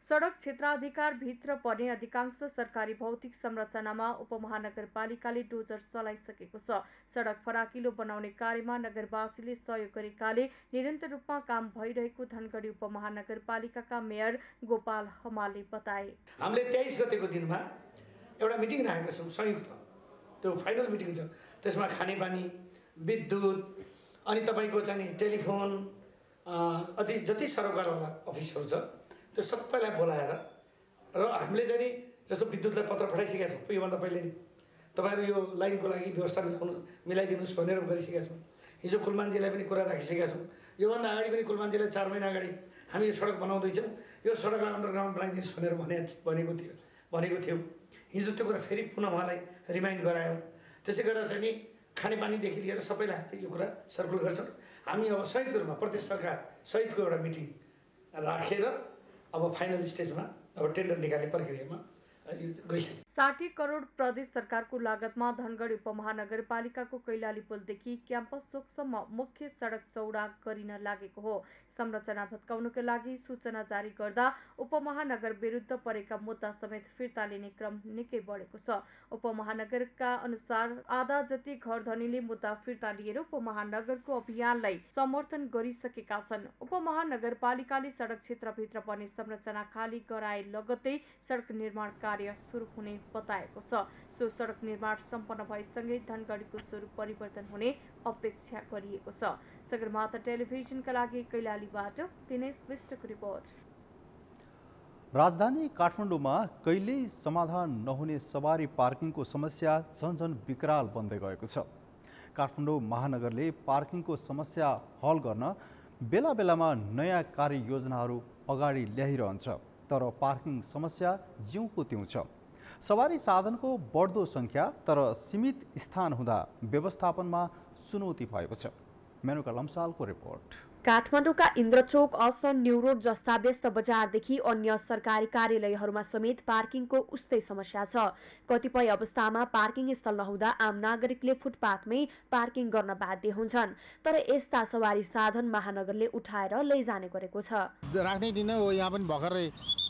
सडक क्षेत्राधिकारभित्र पर्ने अधिकांश सरकारी भौतिक संरचनामा उपमहानगरपालिकाले डोजर चलाइसकेको छ। सडक फराकिलो बनाउने कार्यमा नगरवासीले सहयोग गरेकाले निरन्तर रूपमा काम भइरहेको धनगढी उपमहानगरपालिकाका मेयर गोपाल हमालले बताए। हामीले 23 गतेको दिनमा एउटा मिटिङ राखेका छौँ, संयुक्त त्यो फाइनल मिटिङ छ। त्यसमा खानेपानी, विद्युत, अनि तपाईँको चाहिँ टेलिफोन, जति सरकारवाला अफिसहरू छ त्यो सबैलाई बोलाएर र हामीले चाहिँ नि जस्तो विद्युतलाई पत्र पठाइसकेका छौँ। योभन्दा पहिले नि तपाईँहरू यो लाइनको लागि व्यवस्था मिलाइदिनुहोस् भनेर गरिसकेका छौँ। हिजो कुलमानजीलाई पनि कुरा राखिसकेका छौँ। योभन्दा अगाडि पनि कुलमानजीलाई 4 महिना अगाडि हामी यो सडक बनाउँदैछौँ, यो सडकलाई अन्डरग्राउन्ड बनाइदिनुहोस् भनेर भनेको थियो। हिजो त्यो कुरा फेरि पुनः उहाँलाई रिमाइन्ड गरायौँ। त्यसै गरेर चाहिँ नि खानेपानीदेखि लिएर सबैलाई यो कुरा सर्कुल गर्छौँ। हामी अब संयुक्त रूपमा प्रदेश सरकार सहितको एउटा मिटिङ राखेर अब फाइनल स्टेजमा अब टेन्डर निकाल्ने प्रक्रियामा गइसक्यो। 60 करोड प्रदेश सरकारको लागतमा धनगढी उपमहानगरपालिकाको कैलाली पुलदेखि क्याम्पस चोकसम्म मुख्य सडक चौडा गरिन लागेको हो। संरचना भत्काउनका लागि सूचना जारी गर्दा उपमहानगर विरुद्ध परेका मुद्दा समेत फिर्ता लिने क्रम निकै बढेको छ। उपमहानगरका अनुसार आधा जति घर धनीले मुद्दा फिर्ता लिएर उपमहानगरको अभियानलाई समर्थन गरिसकेका छन्। उपमहानगरपालिकाले सडक क्षेत्रभित्र पर्ने संरचना खाली गराए लगत्तै सडक निर्माण कार्य सुरु हुने बताएको छ। सो सडक निर्माण सम्पन्न भएसँगै धनगढीको स्वरूप परिवर्तन हुने अपेक्षा गरिएको छ। सगरमाथा टेलिभिजनका लागि कैलालीबाट दिनेश विष्टको रिपोर्ट। राजधानी काठमाडौँमा कहिल्यै समाधान नहुने सवारी पार्किङको समस्या झन्झन विकराल बन्दै गएको छ। काठमाडौँ महानगरले पार्किङको समस्या हल गर्न बेला बेलामा नयाँ कार्ययोजनाहरू अगाडि ल्याइरहन्छ, तर पार्किङ समस्या जिउँको त्यों छ। सवारी साधनको बढ्दो सङ्ख्या तर सीमित स्थान हुँदा व्यवस्थापनमा चुनौती भएको छ। मेनुका लम्सालको रिपोर्ट। काठमाडौँका इन्द्रचोक, असन, न्यू रोड जस्ता व्यस्त बजारदेखि अन्य सरकारी कार्यालयहरूमा समेत पार्किङको उस्तै समस्या छ। कतिपय अवस्थामा पार्किङ स्थल नहुँदा आम नागरिकले फुटपाथमै पार्किङ गर्न बाध्य हुन्छन्, तर यस्ता सवारी साधन महानगरले उठाएर लैजाने गरेको छ। राख्नै दिन हो, यहाँ पनि भर्खरै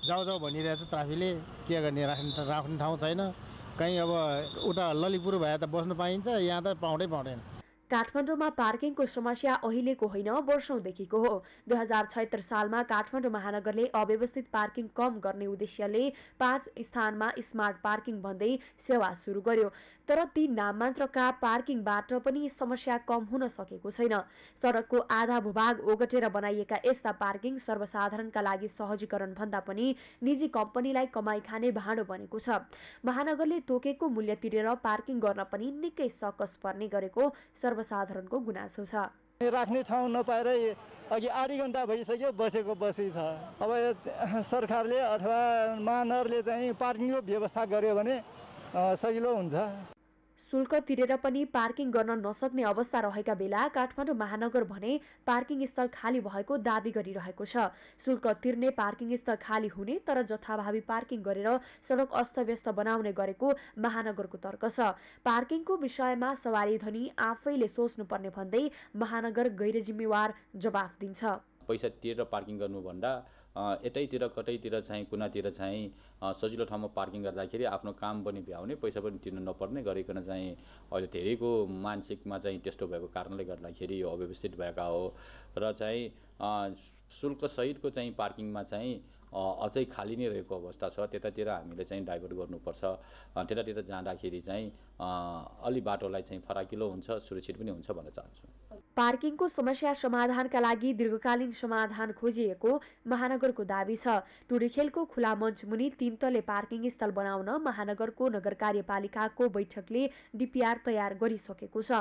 जाऊ जाऊ भनिरहेछ ट्राफिकले, के गर्ने, राख्ने ठाउँ छैन। कहीँ अब उता ललितपुर भए त बस्नु पाइन्छ, यहाँ त पाउँदैन। काठमाडौँमा पार्किङको समस्या अहिलेको होइन, वर्षौंदेखिको हो। 2076 सालमा काठमाडौँ महानगरले अव्यवस्थित पार्किङ कम गर्ने उद्देश्यले 5 स्थानमा स्मार्ट पार्किङ भन्दै सेवा सुरु गर्यो, तर ती नाममात्रका पार्किङबाट पनि समस्या कम हुन सकेको छैन। सडकको आधा भूभाग ओगटेर बनाइएका यस्ता पार्किङ सर्वसाधारणका लागि सहजीकरण भन्दा पनि निजी कम्पनीलाई कमाई खाने भाँडो बनेको छ। महानगरले तोकेको मूल्य तिरेर पार्किङ गर्न पनि निकै सकस पर्ने गरेको सर्वसाधारणको गुनासो छ। राख्ने ठाउँ नपाएर अघि आधी घन्टा भइसक्यो बसै छ। अब सरकारले अथवा महानगरले चाहिँ पार्किङको व्यवस्था गर्यो भने सजिलो हुन्छ। शुल्क तिरेर पनि पार्किङ गर्न नसक्ने अवस्था रहेका बेला काठमाडौँ महानगर भने पार्किङ स्थल खाली भएको दाबी गरिरहेको छ। शुल्क तिर्ने पार्किङ स्थल खाली हुने तर जथाभावी पार्किङ गरेर सडक अस्तव्यस्त बनाउने गरेको महानगरको तर्क छ। पार्किङको विषयमा सवारी धनी आफैले सोच्नुपर्ने भन्दै महानगर गैर जिम्मेवार जवाफ दिन्छ। पैसा तिरेर पार्किङ गर्नुभन्दा यतैतिर कतैतिर चाहिँ कुनातिर चाहिँ सजिलो ठाउँमा पार्किङ गर्दाखेरि आफ्नो काम पनि भ्याउने, पैसा पनि तिर्नु नपर्ने गरिकन चाहिँ अहिले धेरैको मानसिकमा चाहिँ त्यस्तो भएको कारणले गर्दाखेरि यो अव्यवस्थित भएका हो र चाहिँ शुल्कसहितको चाहिँ पार्किङमा चाहिँ अझै खाली नै रहेको अवस्था छ। त्यतातिर हामीले चाहिँ डाइभर्ट गर्नुपर्छ। त्यतातिर जाँदाखेरि चाहिँ अलि बाटोलाई चाहिँ फराकिलो हुन्छ, सुरक्षित पनि हुन्छ भन्न चाहन्छु। पार्किङको समस्या समाधानका लागि दीर्घकालीन समाधान खोजिएको महानगरको दाबी छ। टुडीखेलको खुला मञ्च मुनि 3 तले पार्किङ स्थल बनाउन महानगरको नगर कार्यपालिकाको बैठकले डिपिआर तयार गरिसकेको छ।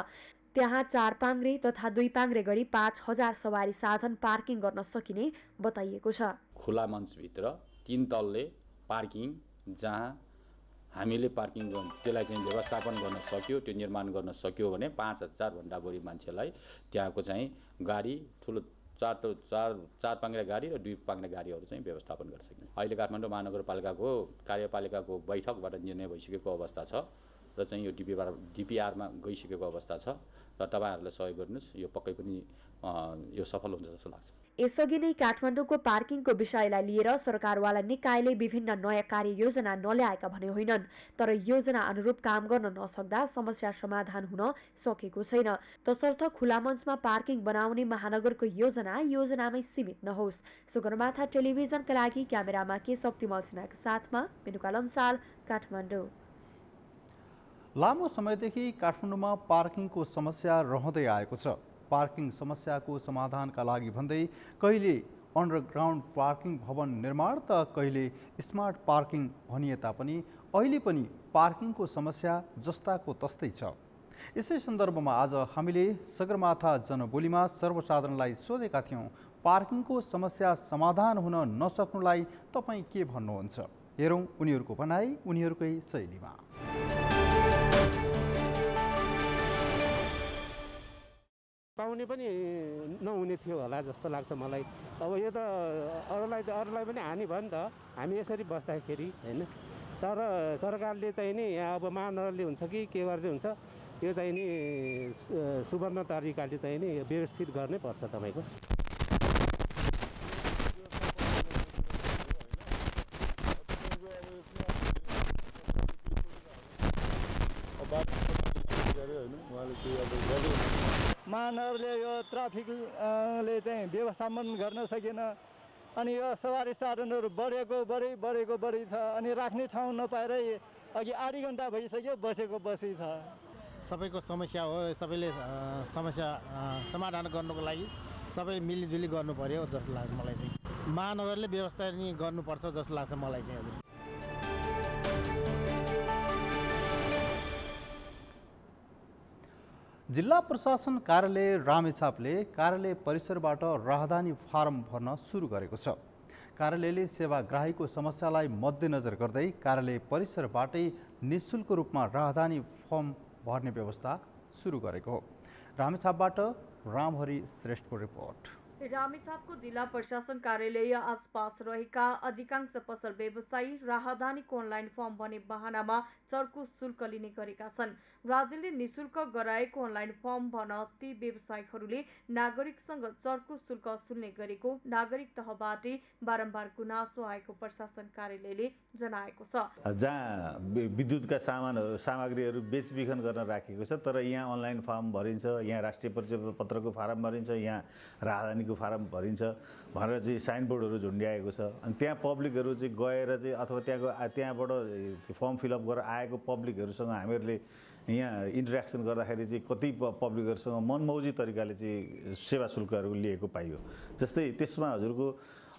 त्यहाँ 4 पाङ्ग्रे तथा 2 पाङ्ग्रे गरी 5000 सवारी साधन पार्किङ गर्न सकिने बताइएको छ। खुला मञ्चभित्र 3 तलले पार्किङ जहाँ हामीले पार्किङ त्यसलाई चाहिँ व्यवस्थापन गर्न सक्यो, त्यो निर्माण गर्न सक्यो भने 5000 भन्दा बढी मान्छेलाई त्यहाँको चाहिँ गाडी ठुलो 4 पाङ्ग्रे गाडी र 2 पाङ्ग्रे गाडीहरू चाहिँ व्यवस्थापन गर्न सकिन्छ। अहिले काठमाडौँ महानगरपालिकाको कार्यपालिकाको बैठकबाट निर्णय भइसकेको अवस्था छ र चाहिँ यो डिपिआरमा गइसकेको अवस्था छ र तपाईहरुले सहयोग गर्नुस्, यो पक्कै पनि यो सफल हुन्छ जस्तो लाग्छ। यसअघि नै काठमाडौँको पार्किङको विषयलाई लिएर सरकारवाला निकायले विभिन्न नयाँ कार्ययोजना नल्याएका भने होइनन्, तर योजना अनुरूप काम गर्न नसक्दा समस्या समाधान हुन सकेको छैन। तसर्थ खुला मञ्चमा पार्किङ बनाउने महानगरको योजनामै सीमित नहोस्। सगरमाथा टेलिभिजनका लागि क्यामेरामा के शक्तिमल सिन्हाका साथमा मेनुका लम्साल, काठमाडौँ। लामो समयदेखि काठमाडौँमा पार्किङको समस्या रहँदै आएको छ। पार्किङ समस्याको समाधानका लागि भन्दै कहिले अन्डरग्राउन्ड पार्किङ भवन निर्माण त कहिले स्मार्ट पार्किङ भनिए तापनि अहिले पनि पार्किङको समस्या जस्ताको तस्तै छ। यसै सन्दर्भमा आज हामीले सगरमाथा जनबोलीमा सर्वसाधारणलाई सोधेका थियौँ, पार्किङको समस्या समाधान हुन नसक्नुलाई तपाईँ के भन्नुहुन्छ? हेरौँ उनीहरूको भनाइ उनीहरूकै शैलीमा। पाउने पनि नहुने थियो होला जस्तो लाग्छ मलाई। अब यो त अरूलाई पनि हानि भयो नि त, हामी यसरी बस्दाखेरि हैन। तर सरकारले चाहिँ नि यहाँ अब महानगरले हुन्छ कि के गर्ने हुन्छ यो चाहिँ नि सुवर्ण तरिकाले चाहिँ नि व्यवस्थित गर्नै पर्छ तपाईँको। महानगरले यो ट्राफिकले चाहिँ व्यवस्थापन गर्न सकेन अनि यो सवारी साधनहरू बढेको बढी छ अनि राख्ने ठाउँ नपाएरै अघि आधी घन्टा भइसक्यो बसेको बसी छ। सबैको समस्या हो, सबैले समस्या समाधान गर्नुको लागि सबै मिलिजुली गर्नु पर्यो जस्तो लाग्छ मलाई चाहिँ। महानगरले व्यवस्था नि गर्नुपर्छ जस्तो लाग्छ मलाई चाहिँ। हजुर जिल्ला प्रशासन कार्यालय रामेछापले कार्यालय परिसरबाट राहदानी फारम भर्न सुरु गरेको छ। कार्यालयले सेवाग्राहीको समस्यालाई मध्यनजर गर्दै कार्यालय परिसरबाटै निःशुल्क रूपमा राहदानी फर्म भर्ने व्यवस्था सुरु गरेको हो। रामेछापबाट रामहरि श्रेष्ठको रिपोर्ट। रामेछापको जिल्ला प्रशासन कार्यालय आसपास रहेका अधिकांश पसल व्यवसायी राहदानीको अनलाइन फर्म भर्ने बहानामा चर्को शुल्क लिने गरेका छन्। राज्यले निःशुल्क गराएको अनलाइन फर्म भर्न ती व्यवसायीहरूले नागरिकसँग चर्को शुल्क वसुल्ने गरेको नागरिक तहबाट बारम्बार गुनासो आएको प्रशासन कार्यालयले जनाएको छ। जहाँ विद्युतका सामग्रीहरू बेचबिखन गर्न राखेको छ, तर यहाँ अनलाइन फर्म भरिन्छ, यहाँ राष्ट्रिय परिचय पत्रको फारम भरिन्छ, यहाँ राहदानीको फारम भरिन्छ भनेर चाहिँ साइनबोर्डहरू झुन्ड्याएको छ। अनि त्यहाँ पब्लिकहरू चाहिँ गएर चाहिँ अथवा त्यहाँबाट फर्म फिलअप गरेर आएको पब्लिकहरूसँग हामीहरूले यहाँ इन्टरेक्सन गर्दाखेरि चाहिँ कति पब्लिकहरूसँग मनमौजी तरिकाले चाहिँ सेवा शुल्कहरू लिएको पाइयो। जस्तै त्यसमा हजुरको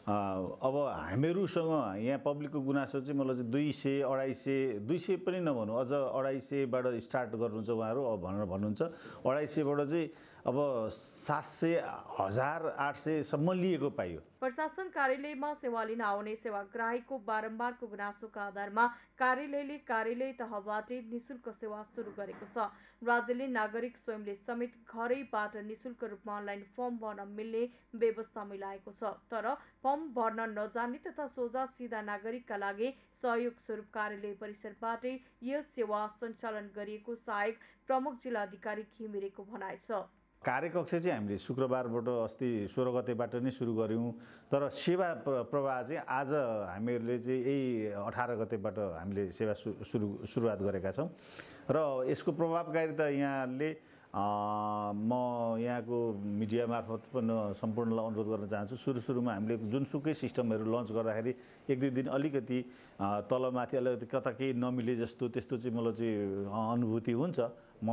अब हामीहरूसँग यहाँ पब्लिकको गुनासो चाहिँ मलाई चाहिँ 200 पनि नभनौँ, अझ 250बाट स्टार्ट गर्नुहुन्छ उहाँहरू भनेर भन्नुहुन्छ। 250बाट चाहिँ अब 700, 1000, 800सम्म लिएको पाइयो। प्रशासन कार्यालयमा सेवा लिन आउने सेवाग्राहीको बारम्बारको गुनासोका आधारमा कार्यालयले कार्यालय तहबाटै निःशुल्क सेवा सुरु गरेको छ। राज्यले नागरिक स्वयंले समेत घरैबाट निःशुल्क रूपमा अनलाइन फर्म भर्न मिल्ने व्यवस्था मिलाएको छ। तर फर्म भर्न नजाने तथा सोझा सिधा नागरिकका लागि सहयोग स्वरूप कार्यालय परिसरबाटै यो सेवा सञ्चालन गरिएको सहायक प्रमुख जिल्लाधिकारी घिमिरेको भनाइ छ। कार्यकक्ष चाहिँ हामीले शुक्रबारबाट अस्ति 16 गतेबाट नै सुरु गऱ्यौँ, तर सेवा प्रवाह चाहिँ आज हामीहरूले चाहिँ यही 18 गतेबाट हामीले सेवा सुरुवात गरेका छौँ। र यसको प्रभावकारिता यहाँले म यहाँको मिडिया मार्फत पनि सम्पूर्णलाई अनुरोध गर्न चाहन्छु। सुरुमा हामीले जुनसुकै सिस्टमहरू लन्च गर्दाखेरि 1-2 दिन अलिकति तलमाथि अलिकति कता केही नमिले जस्तो त्यस्तो चाहिँ मलाई चाहिँ अनुभूति हुन्छ। म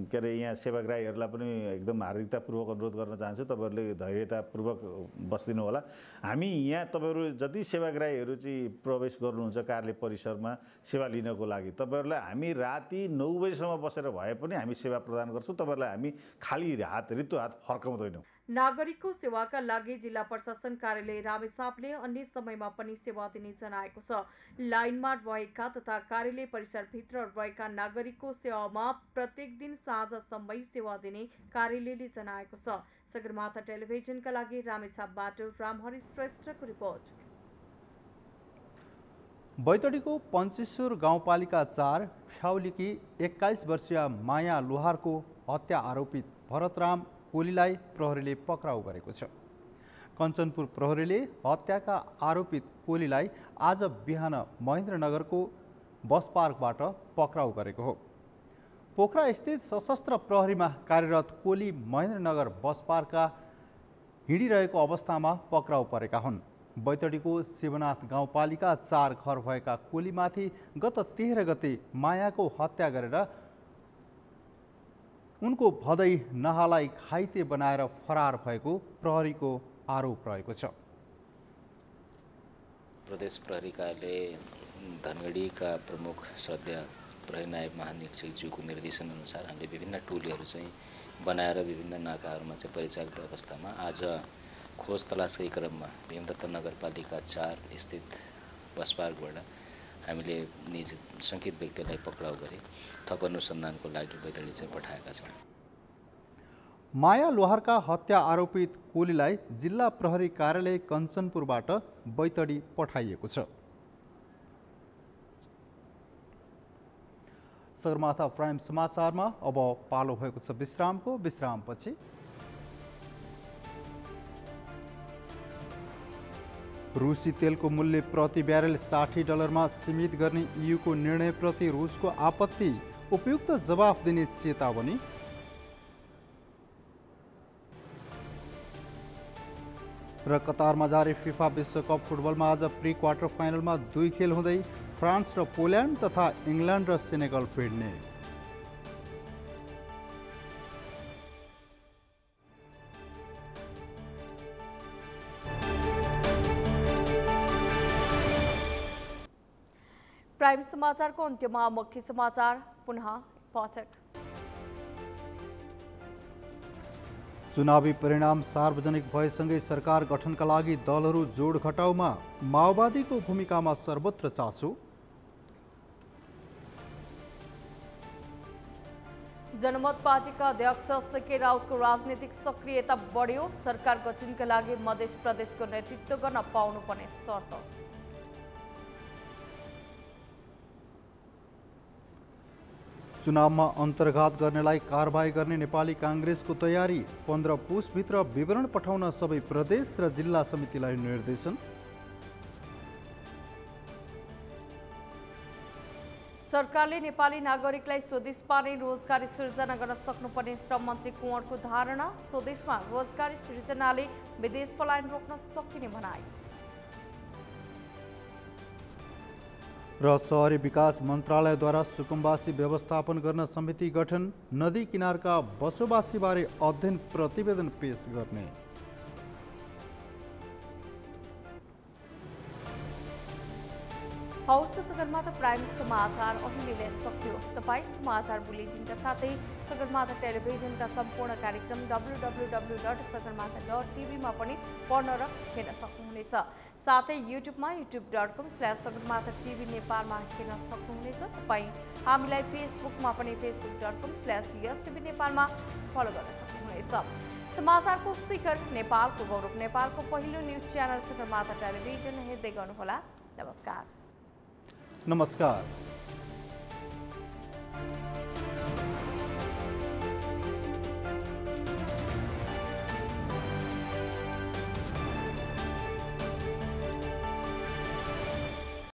के अरे यहाँ सेवाग्राहीहरूलाई पनि एकदम हार्दिकतापूर्वक अनुरोध गर्न चाहन्छु, तपाईँहरूले धैर्यतापूर्वक बस्दिनु होला। हामी यहाँ तपाईँहरू जति सेवाग्राहीहरू चाहिँ प्रवेश गर्नुहुन्छ कार्यालय परिसरमा सेवा लिनको लागि, तपाईँहरूलाई हामी राति 9 बजीसम्म बसेर भए पनि हामी सेवा प्रदान गर्छौँ। तपाईँहरूलाई हामी खाली हात रित्तो हात फर्काउँदैनौँ। नागरिकको सेवाका लागि जिल्ला प्रशासन कार्यालय रामेछापले अन्य समयमा पनि सेवा दिने जनाएको छ। लाइनमा रहेका तथा कार्यालय परिसरभित्र रहेका नागरिकको सेवामा प्रत्येक दिन साँझसम्मै सेवा दिने कार्यालयले जनाएको छ। सगरमाथा टेलिभिजनका लागि रामेछापबाट रामहरि श्रेष्ठको रिपोर्ट। बैतडीको पञ्चेश्वर गाउँपालिका 4 फ्याउलीकी 21 वर्षीय माया लोहारको हत्या आरोपित भरतराम कोलीलाई प्रहरीले पक्राउ गरेको छ। कञ्चनपुर प्रहरीले हत्याका आरोपित कोलीलाई आज बिहान महेन्द्रनगरको बस पार्कबाट पक्राउ गरेको हो। पोखरा स्थित सशस्त्र प्रहरीमा कार्यरत कोली महेन्द्रनगर बस पार्कका हिँडिरहेको अवस्थामा पक्राउ परेका हुन्। बैतडीको शिवनाथ गाउँपालिका 4 घर भएका कोलीमाथि गत 13 गते मायाको हत्या गरेर उनको भदै नहालाई घाइते बनाएर फरार भएको प्रहरीको आरोप रहेको छ। प्रदेश प्रहरी कार्यालय धनगढीका प्रमुख श्रद्धेय प्रहरी नायब महानिरीक्षकज्यूको निर्देशन अनुसार हामीले विभिन्न टोलीहरू चाहिँ बनाएर विभिन्न नाकाहरूमा चाहिँ परिचालित अवस्थामा आज खोज तलासकै क्रममा भीमदत्त नगरपालिका 4 स्थित बस पार्कबाट हामीले निज शङ्कित व्यक्तिलाई पक्राउ गरे थप अनुसन्धानको लागि बैतडी चाहिँ पठाएका छौँ। माया लोहारका हत्या आरोपित कोलीलाई जिल्ला प्रहरी कार्यालय कञ्चनपुरबाट बैतडी पठाइएको छ। सगरमाथा प्राइम समाचारमा अब पालो भएको छ विश्रामको। विश्रामपछि रुसी तेलको मूल्य प्रति ब्यारेल $60 सीमित गर्ने ईयूको निर्णयप्रति रुसको आपत्ति, उपयुक्त जवाफ दिने चेतावनी। र कतारमा जारी फिफा विश्वकप फुटबलमा आज प्री क्वार्टर फाइनलमा 2 खेल हुँदै फ्रान्स र पोल्यान्ड तथा इङ्ल्यान्ड र सेनेगल भिड्ने। प्राइम समाचारको अन्त्यमा मुख्य समाचार पुनः पटक। चुनावी परिणाम सार्वजनिक भएसँगै सरकार गठनका लागि दलहरू जोड घटाउमा माओवादीको भूमिकामा सर्वत्र चासो। जनमत पार्टीका अध्यक्ष सीके राउतको राजनीतिक सक्रियता बढ्यो, सरकार गठनका लागि मध्य प्रदेशको नेतृत्व गर्न पाउनुपर्ने शर्त। चुनावमा अन्तर्घात गर्नेलाई कारबाही गर्ने नेपाली काङ्ग्रेसको तयारी, 15 पुसभित्र विवरण पठाउन सबै प्रदेश र जिल्ला समितिलाई निर्देशन। सरकारले नेपाली नागरिकलाई स्वदेशमा नै रोजगारी सिर्जना गर्न सक्नुपर्ने श्रम मन्त्री कुँवरको धारणा, स्वदेशमा रोजगारी सिर्जनाले विदेश पलायन रोक्न सकिने भनाई। र शहरी विकास मन्त्रालयद्वारा सुकुम्बासी व्यवस्थापन गर्न समिति गठन, नदी किनारका बसोबासीबारे अध्ययन प्रतिवेदन पेश गर्ने। हौस् त सगरमाथा प्राइम समाचार अहिलेले सक्यो। तपाईँ समाचार बुलेटिनका साथै सगरमाथा टेलिभिजनका सम्पूर्ण कार्यक्रम www.sagarmatha.tv मा पनि पढ्न र हेर्न सक्नुहुनेछ। साथै युट्युबमा youtube.com/sagarmatha TV नेपालमा हेर्न सक्नुहुनेछ। तपाईँ हामीलाई फेसबुकमा पनि facebook.com/YesTV नेपालमा फलो गर्न सक्नुहुनेछ। समाचारको शिखर नेपालको गौरव, नेपालको पहिलो न्युज च्यानल सगरमाथा टेलिभिजन हेर्दै गर्नुहोला। नमस्कार।